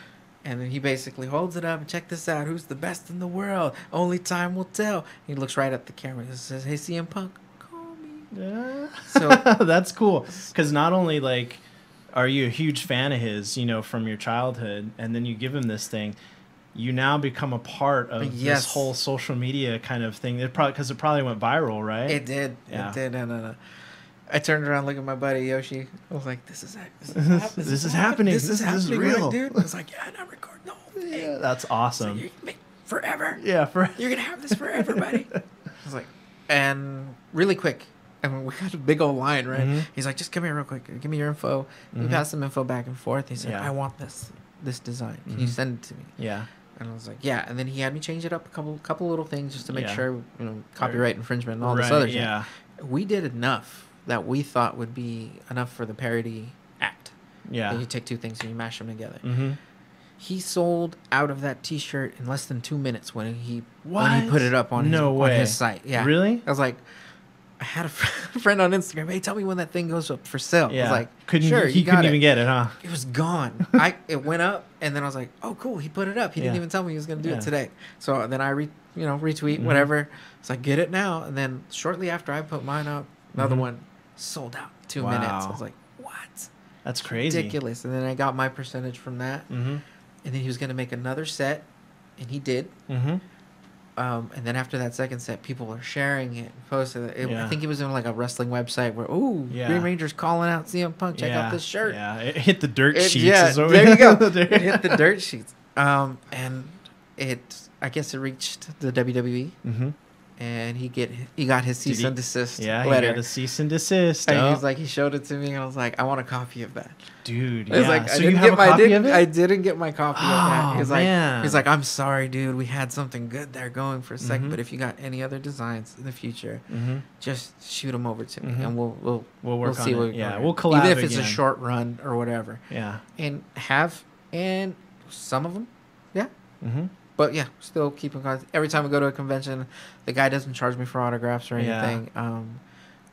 And then he basically holds it up and check this out. Who's the best in the world? Only time will tell. He looks right at the camera. He says, "Hey, CM Punk, call me." So that's cool. Because not only are you a huge fan of his, from your childhood, and then you give him this thing, you now become a part of this whole social media kind of thing. Because it probably went viral, right? It did. Yeah. It did. And I turned around, looked at my buddy Yoshi. I was like, "This is happening. This is happening, real, dude." I was like, "Yeah, I'm recording the whole thing." Yeah, that's awesome. Like, forever. Yeah, you're gonna have this forever, buddy. I was like, and really quick. And we got a big old line, right? He's like, "Just come here real quick. Give me your info." We passed some info back and forth. He said, "I want this design. Can you send it to me?" Yeah. And I was like, "Yeah." And then he had me change it up a couple little things just to make sure, copyright infringement and all this other shit. Yeah. We did enough that we thought would be enough for the parody act. Yeah. And you take two things and you mash them together. He sold out of that T-shirt in less than 2 minutes when he put it up on his site. Yeah. Really? I was like, I had a friend on Instagram. "Hey, tell me when that thing goes up for sale." Yeah. I was like, he couldn't even get it, huh? It was gone. It went up, and then I was like, "Oh, cool, he put it up. He didn't even tell me he was going to do it today." So then I retweet whatever. It's like, "Get it now." And then shortly after I put mine up, another one sold out 2 minutes. I was like, "What? That's crazy. Ridiculous." And then I got my percentage from that. And then he was going to make another set, and he did. And then after that second set, people were sharing it, posted it. I think he was on like a wrestling website where, Green Ranger's calling out CM Punk. Check out this shirt. Yeah, it hit the dirt sheets. Yeah, there you go. It hit the dirt sheets. And I guess it reached the WWE. and he got his cease and desist Yeah, letter. he got a cease and desist. And Oh. he's like, he showed it to me, and I was like, I want a copy of that. Dude, It's yeah. like, So you have a copy of it? I didn't get my copy of that. Oh, He's man. like, I'm sorry, dude. We had something good there going for a second, Mhm. but if you got any other designs in the future, Mhm. just shoot them over to me, Mhm. and we'll work see on what it. we Yeah, can we'll do. collab Even if it's a again. short run or whatever. Yeah. And some of them, yeah. Mm-hmm. But yeah, still keep in contact. Every time we go to a convention, the guy doesn't charge me for autographs or Yeah. anything.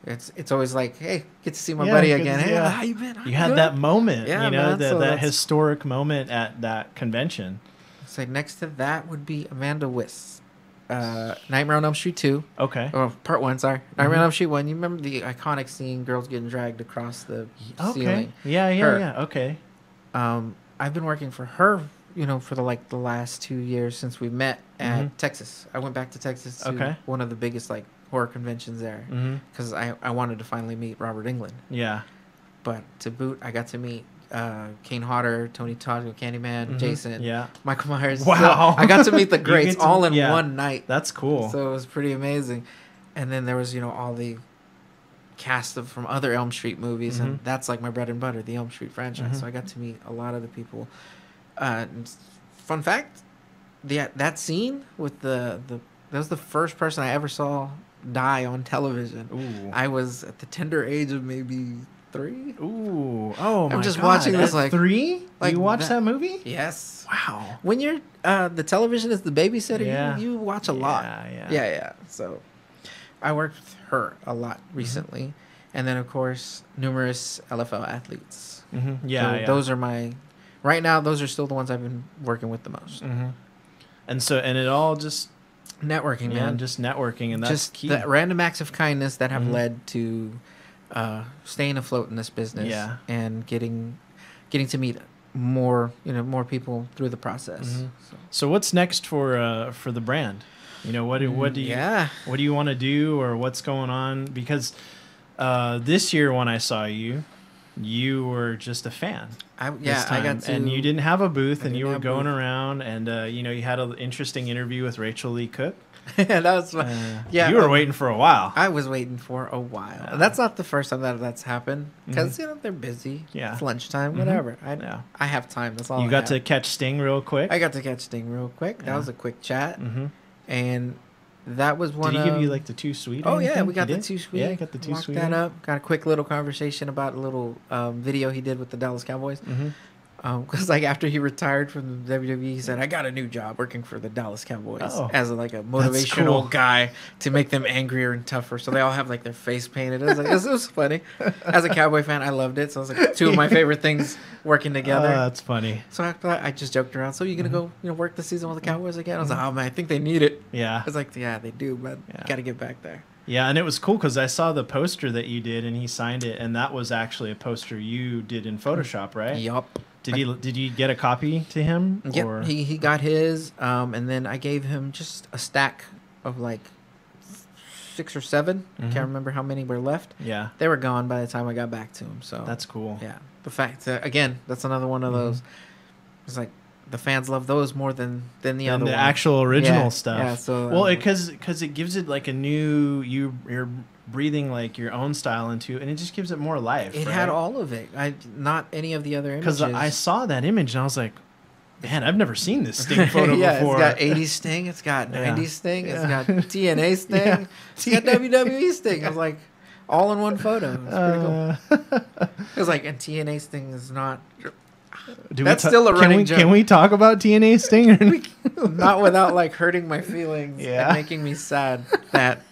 It's always like, hey, get to see my Yeah, buddy good again. to- Hey, yeah. how you been? How You you had good? that moment, Yeah, you know, man, that so that's- historic moment at that convention. It's like next to that would be Amanda Wiss. Nightmare on Elm Street 2. Okay. Oh, part 1, sorry. Mm-hmm. Nightmare on Elm Street 1. You remember the iconic scene, girls getting dragged across the Okay. ceiling? Yeah, Her. yeah. Okay. I've been working for her, for the last 2 years since we met at Mhm. Texas. I went back to Texas to Okay. one of the biggest horror conventions there Mhm. because I wanted to finally meet Robert Englund. Yeah. But to boot, I got to meet Kane Hodder, Tony Todd, Candyman, Mhm. Jason, Yeah. Michael Myers. Wow. So I got to meet the You greats get to- all in yeah. one night. That's cool. So it was pretty amazing. And then there was, all the cast from other Elm Street movies, and Mhm. that's like my bread and butter, the Elm Street franchise. Mhm. So I got to meet a lot of the people. Fun fact, that scene with that was the first person I ever saw die on television. Ooh. I was at the tender age of maybe 3. Ooh. Oh my I'm just God. watching this At like 3? like You watched that movie? Yes. Wow. When you're the television is the babysitter, Yeah. you watch a lot. Yeah. So I worked with her a lot recently, and then of course numerous LFL athletes. Mhm. Yeah, So yeah. those are right now. Those are still the ones I've been working with the most. Mm-hmm. And it all just Networking, yeah, man. just networking, and that's Just key. the random acts of kindness that have Mhm. led to staying afloat in this business. Yeah. And getting to meet more people through the process. Mhm. So. So what's next for the brand? What do you want to do, or what's going on? Because this year when I saw you, you were just a fan. I this got time, to, and you didn't have a booth, and you were have a going booth. around, and you had an interesting interview with Rachel Lee Cook. that was fun. Yeah, you were waiting for a while. I was waiting for a while. And that's not the first time that's happened because they're busy. Yeah. It's lunchtime, Mhm. whatever. Yeah. I have time. That's all. You I got have. to catch Sting real quick. I got to catch Sting real quick. That Yeah. was a quick chat, Mm-hmm. and that was one. Did he give of- you like the too sweet? or Oh yeah, anything? we got He the did? too sweet. Yeah, got the too Locked sweet. that up. Got a quick little conversation about a little video he did with the Dallas Cowboys. Mm-hmm. Because after he retired from the WWE, he said, "I got a new job working for the Dallas Cowboys as a motivational cool. guy to make them angrier and tougher." So they all have their face painted. It was it was funny. As a Cowboy fan, I loved it. So it was two of my favorite things working together. That's funny. So after that, I just joked around. So you gonna go work the season with the Cowboys again? I was like, "Oh man, I think they need it." Yeah. I was like, "Yeah, they do, but got to get back there." Yeah, and it was cool because I saw the poster that you did, and he signed it, and that was actually a poster you did in Photoshop, right? Yup. Did you get a copy to him? Yep, Or? he got his, and then I gave him just a stack of 6 or 7. I Mhm. can't remember how many were left. Yeah. They were gone by the time I got back to him. So That's cool. Yeah, the fact that again, that's another one of those. It's like the fans love those more than the other And the one. actual original Yeah, stuff. Yeah, so well, because it gives it a new you're breathing your own style into, and it just gives it more life. it right? had all of it. Not any of the other images. Because I saw that image and I was like, man, I've never seen this Sting photo yeah, before. it's got 80s Sting, it's got 90s Sting, it's got TNA Sting, Yeah. it's got WWE Sting. I was like, all in one photo. It's pretty cool. It was and TNA Sting is not. That's still a running joke. Can we talk about TNA Sting? Not without hurting my feelings Yeah. and making me sad that.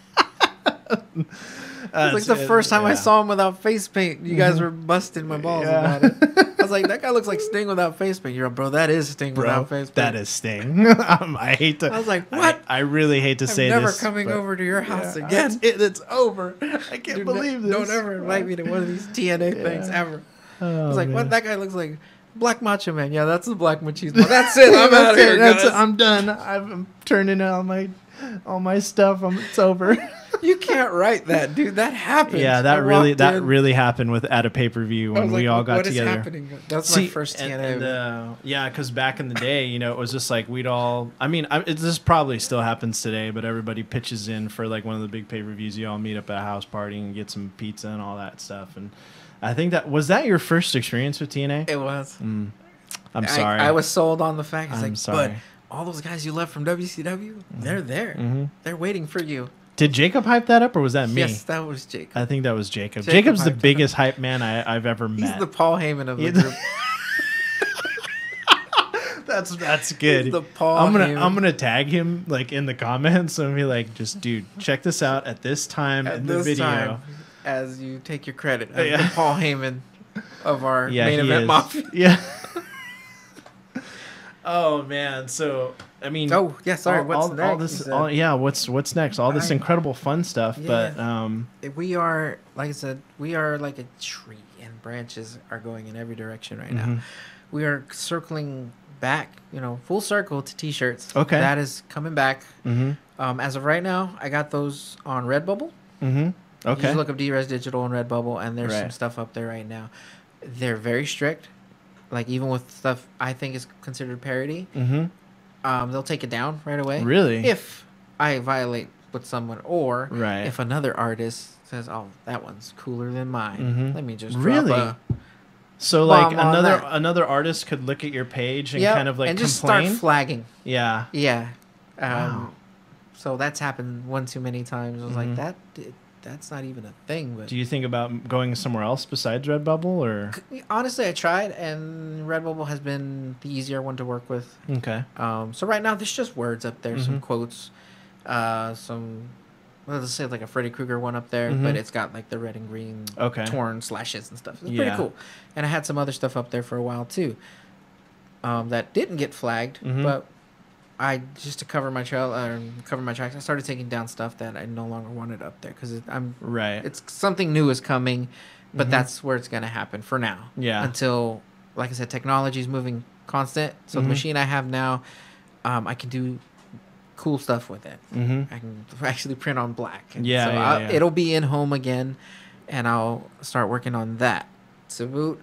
It's the first time I saw him without face paint. You guys were busting my balls about it. I was like, that guy looks like Sting without face paint. You're like, bro, that is Sting without face paint. That is Sting. I hate to. I was like, what? I really hate to I'm say never this. coming but- over to your house Yeah, again. It's over. I can't believe this. Don't ever invite me to one of these TNA things ever. I was like, what? That guy looks like Black Macho Man. Yeah, that's the Black Machismo. That's it. I'm out of here, guys. I'm done. I'm turning all my stuff. It's over. You can't write that, dude. That happened. Yeah, that really happened at a pay-per-view when we all got together. What is happening? That's my first TNA. Yeah, because back in the day, you know, it was just like we'd all. I mean, this probably still happens today, but everybody pitches in for like one of the big pay-per-views. You all meet up at a house party and get some pizza and all that stuff. And I think that your first experience with TNA? It was. I'm sorry. I was sold on the fact. I'm sorry. But all those guys you left from WCW, they're there. They're waiting for you. Did Jacob hype that up, or was that me? Yes, that was Jacob. I think that was Jacob. Jacob's the biggest hype man I've ever met. He's the Paul Heyman of the group. That's good. He's the Paul I'm Heyman. gonna tag him like in the comments and be like, just dude, check this out at this time in the video. Time, as you take your credit, as the Paul Heyman of our main event mafia. Yeah. Oh man, so I mean, what's next? What's next? All this incredible fun stuff, but we are, like I said, we are like a tree, and branches are going in every direction right now. We are circling back, full circle to T-shirts. Okay, that is coming back. As of right now, I got those on Redbubble. Okay, you just look up D-Res Digital on Redbubble, and there's some stuff up there right now. They're very strict. Like, even with stuff I think is considered parody, they'll take it down right away. Really? If I violate with someone, or right. if another artist says, "Oh, that one's cooler than mine," Mm-hmm. let me just really. drop So like another artist could look at your page and kind of like and just complain? start flagging. Yeah. Yeah. Wow. So that's happened one too many times. I was like, that's not even a thing. But do you think about going somewhere else besides Redbubble, or? Honestly, I tried, and Redbubble has been the easier one to work with. Okay. So right now, there's just words up there, some quotes, some. Well, let's say like a Freddy Krueger one up there, but it's got like the red and green torn slashes and stuff. It's pretty cool. And I had some other stuff up there for a while too. That didn't get flagged, but I just to cover my tracks, I started taking down stuff that I no longer wanted up there because it's something new is coming, but that's where it's gonna happen for now. Yeah. Until, like I said, technology is moving constant. So the machine I have now, I can do cool stuff with it. I can actually print on black. And it'll be in home again, and I'll start working on that. To boot,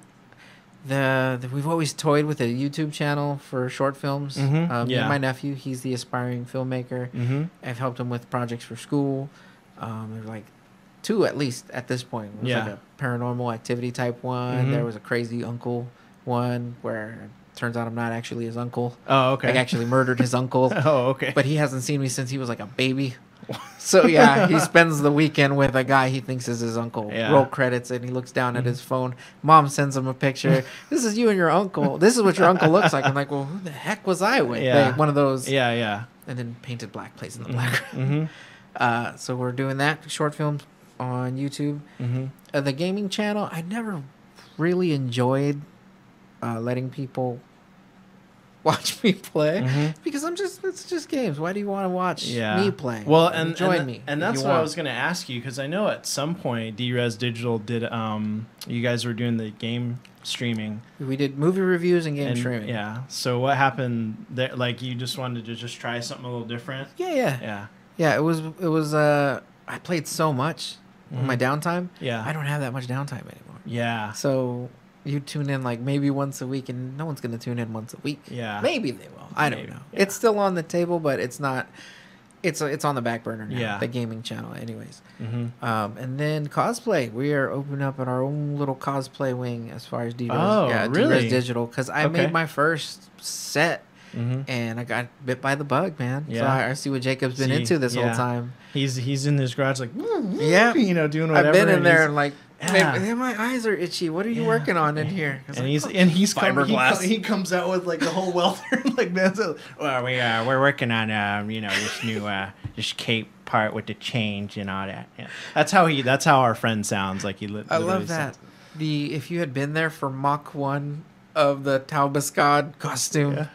we've always toyed with a YouTube channel for short films. Me and my nephew, he's the aspiring filmmaker. I've helped him with projects for school. There's like 2 at least at this point. It was like a paranormal activity type one. There was a crazy uncle one where it turns out I'm not actually his uncle. Oh, okay. I actually murdered his uncle. Oh, okay. But he hasn't seen me since he was like a baby. So yeah, he spends the weekend with a guy he thinks is his uncle. Roll credits, and he looks down at his phone. Mom sends him a picture. This is you and your uncle. This is what your uncle looks like. I'm like, well, who the heck was I with? Like, one of those. Yeah. And then painted black place in the background. So we're doing that short films on YouTube. The gaming channel, I never really enjoyed letting people watch me play because it's just games. Why do you want to watch me play? Well, and join me. And that's what I was going to ask you, because I know at some point D-Res Digital did. You guys were doing the game streaming. We did movie reviews and game streaming. Yeah. So what happened there? Like, you just wanted to just try something a little different? Yeah. It was. I played so much on my downtime. Yeah. I don't have that much downtime anymore. Yeah. So you tune in like maybe once a week, and no one's going to tune in once a week. Yeah. Maybe they will. I don't know. Yeah. It's still on the table, but it's not. It's on the back burner now. Yeah. The gaming channel, anyways. And then cosplay. We are opening up our own little cosplay wing as far as D-Res. Oh, really? D-Res Digital, because I made my first set. And I got bit by the bug, man. Yeah. So I see what Jacob's been into this whole time. He's in his garage like, doing whatever. I've been in there and like, my eyes are itchy. What are you working on in here? And he's fiberglass. He comes out with like the whole welder, like, man. So, well, we're working on this new this cape part with the change and all that. Yeah. That's how our friend sounds like. I love that. If you had been there for Mach 1 of the Taubescad costume. Yeah.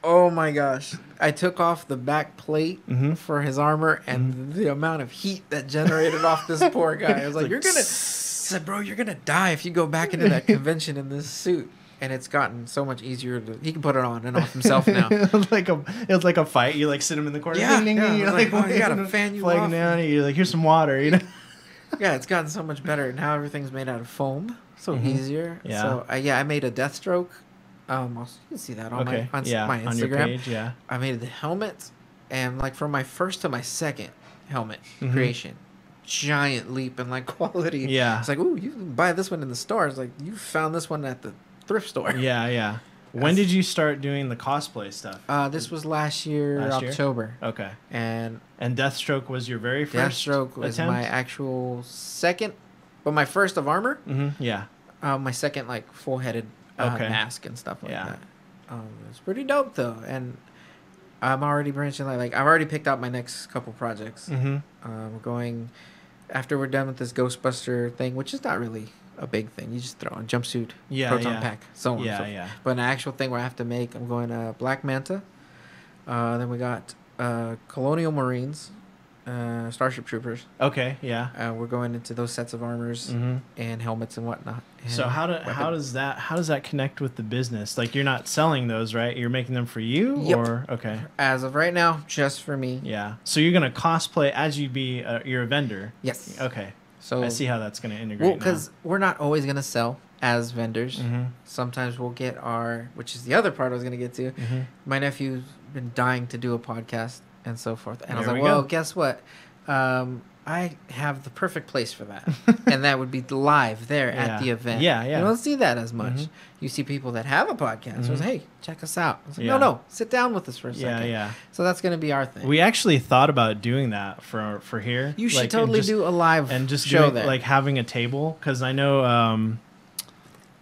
Oh my gosh. I took off the back plate for his armor, and the amount of heat that generated off this poor guy. I was like, you're going to die if you go back into that convention in this suit. and it's gotten so much easier to. He can put it on and off himself now. It was like a fight. You like sit him in the corner. Yeah, ding, ding, yeah. ding, you're Like, oh, you gotta fan you off. Down. You're like, here's some water. You know. Yeah, it's gotten so much better. Now everything's made out of foam, so easier. Yeah. So I made a Deathstroke. You can see that on my Instagram. On your page, yeah. I made the helmet, and like from my first to my second helmet creation, giant leap in like quality. Yeah. It's like, ooh, you can buy this one in the store. It's like you found this one at the thrift store. Yeah, yeah. When did you start doing the cosplay stuff? This was last year, October. Okay. And Deathstroke was your very first Deathstroke was attempt? my actual second, but my first of armor. Yeah. My second like full-headed mask and stuff like that. It's pretty dope though, and I'm already branching. Like I've already picked out my next couple projects. We're going after we're done with this Ghostbuster thing, which is not really a big thing. You just throw on jumpsuit, proton pack, so on. Yeah. But an actual thing where I have to make, I'm going Black Manta. Then we got Colonial Marines, Starship Troopers. Okay, yeah. We're going into those sets of armors and helmets and whatnot. And so how does that connect with the business? Like you're not selling those, right? You're making them for you, or okay. As of right now, just for me. Yeah. So you're gonna cosplay as you be you're a vendor. Yes. Okay. So I see how that's gonna integrate. Well, because we're not always gonna sell as vendors. Sometimes we'll get which is the other part I was gonna get to. My nephew's been dying to do a podcast and so forth, and I was like, well, guess what? I have the perfect place for that, and that would be live there at the event. Yeah. You don't see that as much. You see people that have a podcast. So hey, check us out. I was like, no, sit down with us for a second. Yeah. So that's gonna be our thing. We actually thought about doing that for here. You should totally do a live and just show there, like having a table, because I know.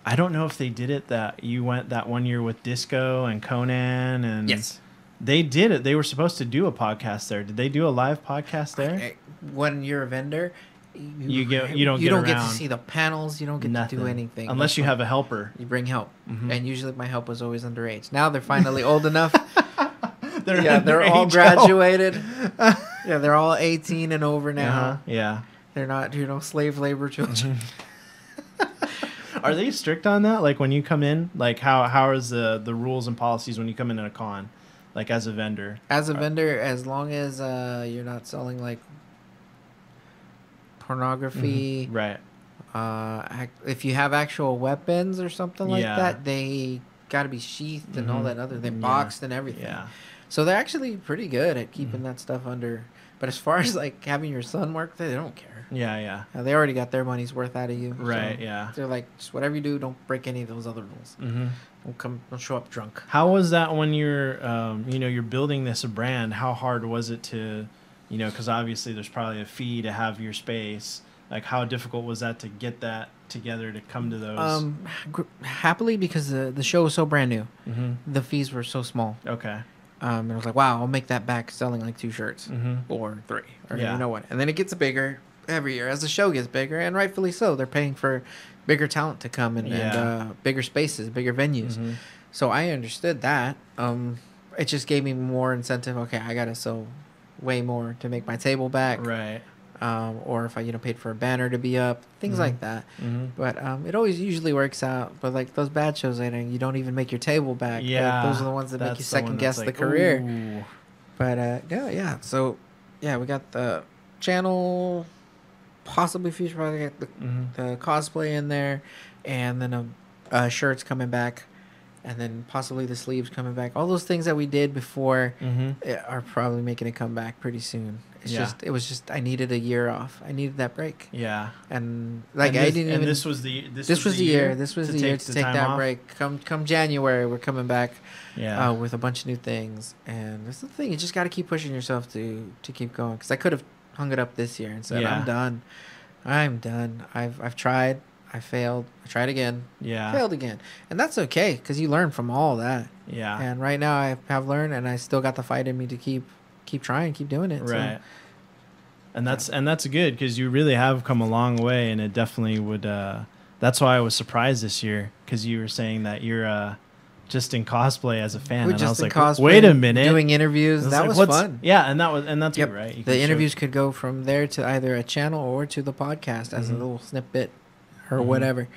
I don't know if they did it that you went that one year with Disco and Conan and yes. They did it. They were supposed to do a podcast there. Did they do a live podcast there? When you're a vendor, you don't get to see the panels. You don't get to do anything unless you have a helper. You bring help, and usually my help was always underage. Now they're finally old enough. They're all graduated. They're all 18 and over now. Yeah, they're not slave labor children. Are they strict on that? Like when you come in, like how is the rules and policies when you come in a con? Like as a vendor. As a vendor, as long as you're not selling like pornography, right? If you have actual weapons or something like that, they got to be sheathed and all that other. They're boxed and everything. Yeah. So they're actually pretty good at keeping that stuff under. But as far as like having your son work there, they don't care. Yeah. They already got their money's worth out of you. Right. So yeah. They're like, just whatever you do, don't break any of those other rules. Don't show up drunk. How was that when you're, you're building this brand? How hard was it to, because obviously there's probably a fee to have your space. Like, how difficult was that to get that together to come to those? Happily, because the show was so brand new, the fees were so small. Okay. And I was like, wow, I'll make that back selling like 2 shirts or 3, or you know what? And then it gets bigger every year as the show gets bigger, and rightfully so. They're paying for bigger talent to come and bigger spaces, bigger venues. So I understood that. It just gave me more incentive. Okay, I gotta sell way more to make my table back. Right. Or if I paid for a banner to be up, things like that. But it always usually works out. But like those bad shows, you don't even make your table back. Yeah, those are the ones that make you second guess the career. Ooh. But so we got the channel, possibly future project, the cosplay in there, and then shirts coming back, and then possibly the sleeves coming back. All those things that we did before are probably making a comeback pretty soon. It was just I needed a year off. I needed that break. Yeah. And I didn't even. This was the year. This was the year to take that break. Come January, we're coming back. Yeah. With a bunch of new things, and that's the thing. You just got to keep pushing yourself to keep going. Because I could have hung it up this year and said, I'm done. I've tried. I failed. I tried again. Yeah. Failed again. And that's okay, because you learn from all that. Yeah. And right now I have learned, and I still got the fight in me to keep trying, keep doing it. Right. So. And that's good, because you really have come a long way, and it definitely would. That's why I was surprised this year, because you were saying that you're just in cosplay as a fan, and I was like, wait a minute, doing interviews. That was fun. Yeah, and that's good, right? The interviews could go from there to either a channel or to the podcast as a little snippet or whatever.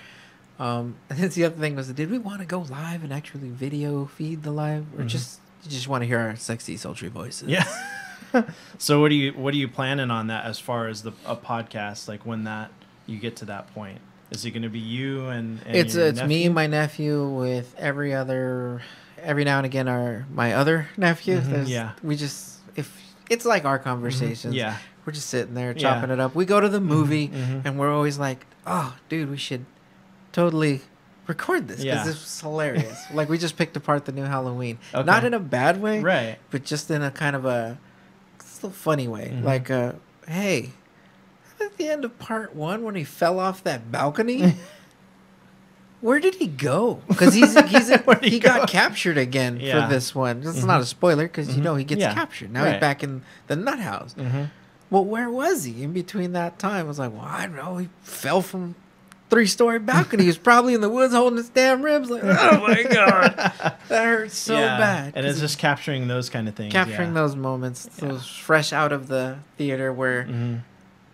And then the other thing was, did we want to go live and actually video feed the live, or just you just want to hear our sexy, sultry voices? Yeah. So what are you planning on that as far as a podcast? Like when you get to that point, is it going to be you and it's your me nephew? and my nephew with every now and again my other nephew. If it's like our conversations. Yeah. We're just sitting there chopping it up. We go to the movie and we're always like, oh, dude, we should totally record this because this was hilarious. Like we just picked apart the new Halloween. Okay. Not in a bad way, Right. but just in a kind of a still funny way. Like, hey, at the end of part 1 when he fell off that balcony, where did he go? Because he got captured again for this one. This is not a spoiler because he gets captured. Now he's back in the nut house. Well, where was he in between that time? I was like, well, I don't know. He fell from 3-story balcony. He was probably in the woods holding his damn ribs. Like, oh my god, that hurts so bad. And it's just capturing those kind of things. Capturing those moments, those fresh out of the theater where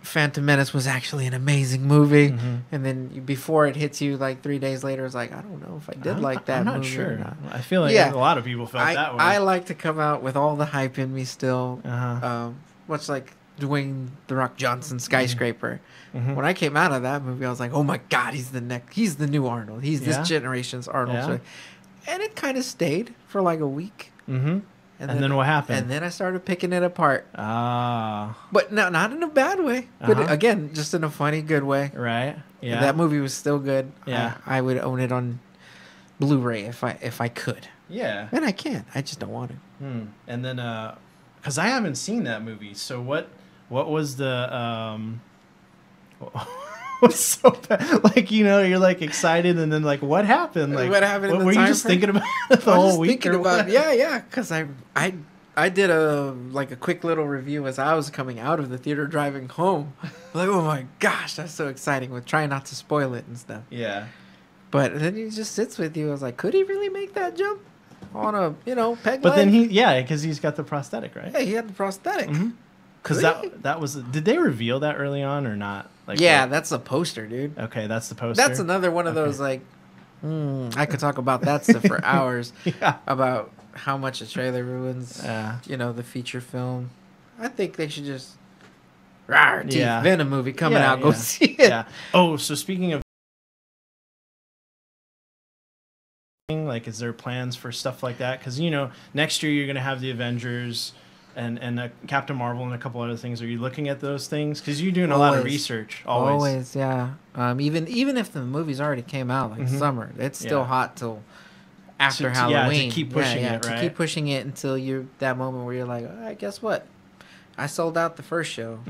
Phantom Menace was actually an amazing movie, and then before it hits you like 3 days later, it's like, I don't know if I did like that. I'm not movie sure. Or not. I feel like a lot of people felt that way. I like to come out with all the hype in me still. Much like Dwayne The Rock Johnson, Skyscraper. When I came out of that movie, I was like, oh my god, he's the new Arnold. He's this generation's Arnold. Yeah. And it kind of stayed for like a week. And then what happened? And then I started picking it apart. But no, not in a bad way. But again, just in a funny, good way. Right. Yeah. That movie was still good. Yeah. I would own it on Blu-ray if I could. Yeah. And I can't. I just don't want to. And then, because I haven't seen that movie, so what was the what's so bad? Like, you're like excited, and then like what happened? Like what happened? In the were time you just thinking about it the whole week? Thinking about because I did a quick little review as I was coming out of the theater driving home. Like, oh my gosh, that's so exciting! With trying not to spoil it and stuff. Yeah. But then he just sits with you. I was like, could he really make that jump on a peg But leg? then because he's got the prosthetic, right? Yeah, he had the prosthetic. Because that was. Did they reveal that early on or not? Like, that's a poster, dude. Okay, that's the poster. That's another one of those like. I could talk about that stuff for hours. About how much a trailer ruins. The feature film. I think they should just. Venom movie coming out. Go see it. Yeah. Oh, so speaking of. Like, is there plans for stuff like that? Because next year you're gonna have the Avengers and Captain Marvel and a couple other things. Are you looking at those things? Because you're doing a lot of research. Always, yeah. Even if the movies already came out like summer, it's still hot till after Halloween. Yeah, to keep pushing it, right? To keep pushing it until you're that moment where you're like, all right, guess what? I sold out the first show,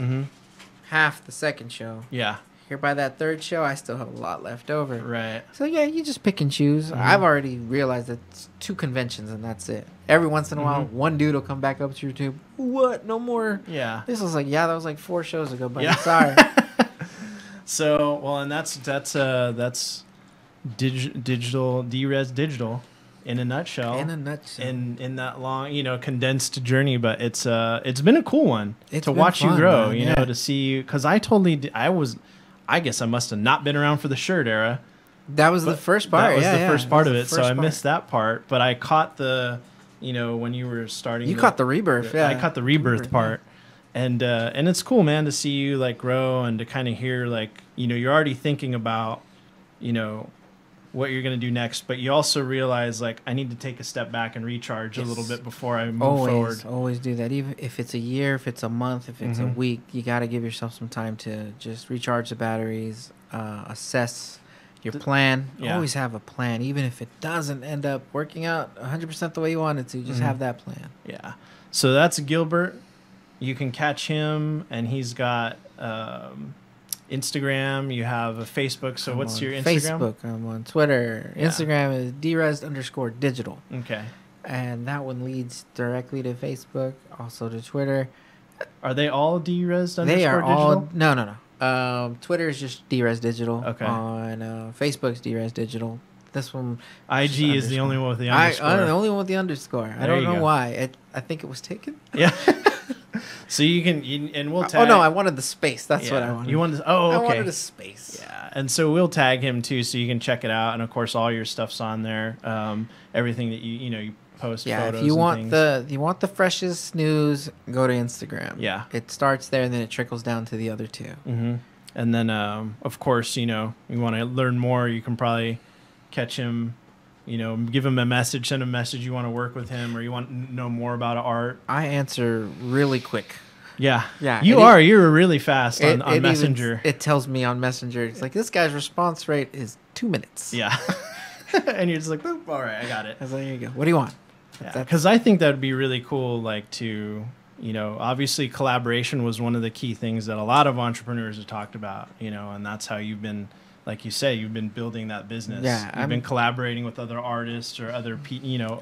half the second show. Yeah. Here by that third show, I still have a lot left over. Right. So you just pick and choose. I've already realized that it's 2 conventions and that's it. Every once in a while, one dude will come back up to YouTube. What? No more. Yeah. This was like, that was like 4 shows ago, but sorry. So, well, and that's digital, D-Res Digital in a nutshell. In a nutshell. In that long, condensed journey, but it's been a cool one to watch fun, you grow, man. to see you. Because I guess I must have not been around for the shirt era. That was the first part. That was the first part of it, so I part. missed that part. But I caught the, when you were starting. You caught the rebirth, I caught the rebirth part. And it's cool, man, to see you like grow and to kind of hear like, you're already thinking about, what you're going to do next, but you also realize like I need to take a step back and recharge a little bit before I move forward. Always do that. Even if it's a year, if it's a month, if it's a week, you got to give yourself some time to just recharge the batteries, assess your plan. Always have a plan, even if it doesn't end up working out 100% the way you want it to. Just have that plan. Yeah. So that's Gilbert. You can catch him, and he's got Instagram. You have a Facebook. So what's your Instagram? Facebook. I'm on Twitter. Yeah. Instagram is DRES_digital. Okay. And that one leads directly to Facebook, also to Twitter. Are they all DRES_digital? They are all. No. Twitter is just DRES Digital. Okay. On Facebook's DRES Digital. This one. IG is the only one with the underscore. I'm the only one with the underscore. I don't know why. I think it was taken. Yeah. So and we'll tag. Oh no, I wanted the space. That's what I wanted. You wanted? Oh, okay. I wanted a space. Yeah, and so we'll tag him too, so you can check it out. And of course, all your stuff's on there. Everything that you post. Yeah, photos if you and want you want the freshest news, go to Instagram. Yeah, it starts there and then it trickles down to the other two. Mm-hmm. And then of course, you want to learn more, you can probably catch him. Give him a message, send a message. You want to work with him, or you want to know more about art. I answer really quick. Yeah. Yeah. You're really fast on Messenger. It tells me on Messenger, it's like, this guy's response rate is 2 minutes. Yeah. And you're just like, boop, all right, I got it. I was like, there you go. What do you want? Because I think that would be really cool, like to, obviously collaboration was one of the key things that a lot of entrepreneurs have talked about, and that's how you've been, like you say, you've been building that business. Yeah. You've been collaborating with other artists or other,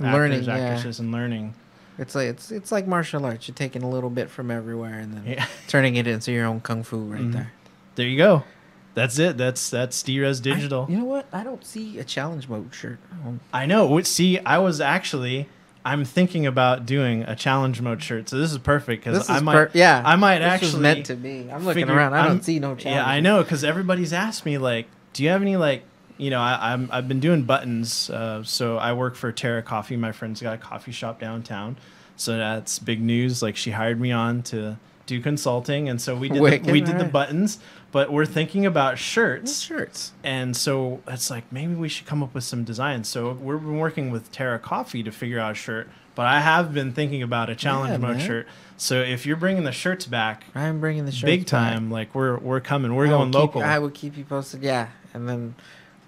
learning, actresses, and learning. It's like martial arts. You're taking a little bit from everywhere and then turning it into your own kung fu right there. There you go. That's it. That's D-Res Digital. You know what? I don't see a challenge mode shirt. I know. See, I'm thinking about doing a challenge mode shirt. So this is perfect because I might this was meant to be. I'm looking around. I don't see no challenge. Yeah, I know, because everybody's asked me, like, do you have any, like, I've been doing buttons. So I work for Terra Coffee. My friend's got a coffee shop downtown. So that's big news. Like, she hired me on to do consulting, and so we did the buttons. But we're thinking about shirts. And so it's like, maybe we should come up with some designs. So we've been working with Terra Coffee to figure out a shirt. But I have been thinking about a challenge mode shirt. So if you're bringing the shirts back, I'm bringing the shirts big time. Back. Like we're coming. We're going local. I will keep you posted. Yeah, and then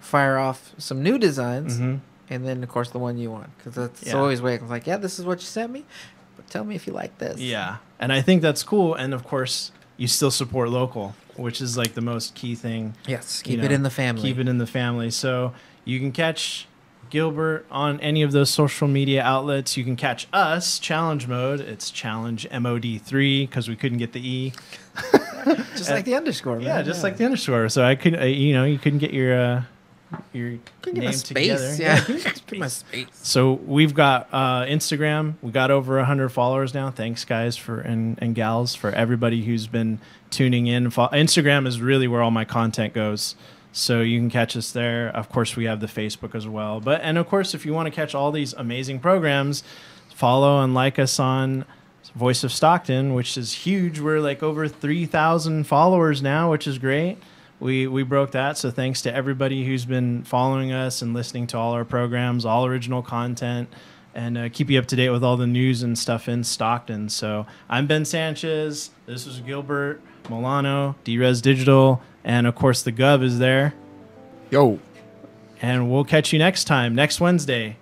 fire off some new designs, and then of course the one you want, because that's always way. Like, this is what you sent me, but tell me if you like this. Yeah, and I think that's cool. And of course, you still support local, which is like the most key thing. Yes, keep it in the family. Keep it in the family. So you can catch Gilbert on any of those social media outlets. You can catch us, Challenge Mode. It's Challenge MOD3 because we couldn't get the E. Just like the underscore, man. Yeah, just like the underscore. So I could, you couldn't get your name together. Yeah, give my space. So we've got Instagram. We got over 100 followers now. Thanks, guys, and gals, for everybody who's been tuning in. Instagram is really where all my content goes. So you can catch us there. Of course, we have the Facebook as well. And of course, if you want to catch all these amazing programs, follow and like us on Voice of Stockton, which is huge. We're like over 3,000 followers now, which is great. We broke that. So thanks to everybody who's been following us and listening to all our programs, all original content, and keep you up to date with all the news and stuff in Stockton. So I'm Ben Sanchez. This is Gilbert Milano, D-Res Digital. And, of course, the Gov is there. Yo. And we'll catch you next time, next Wednesday.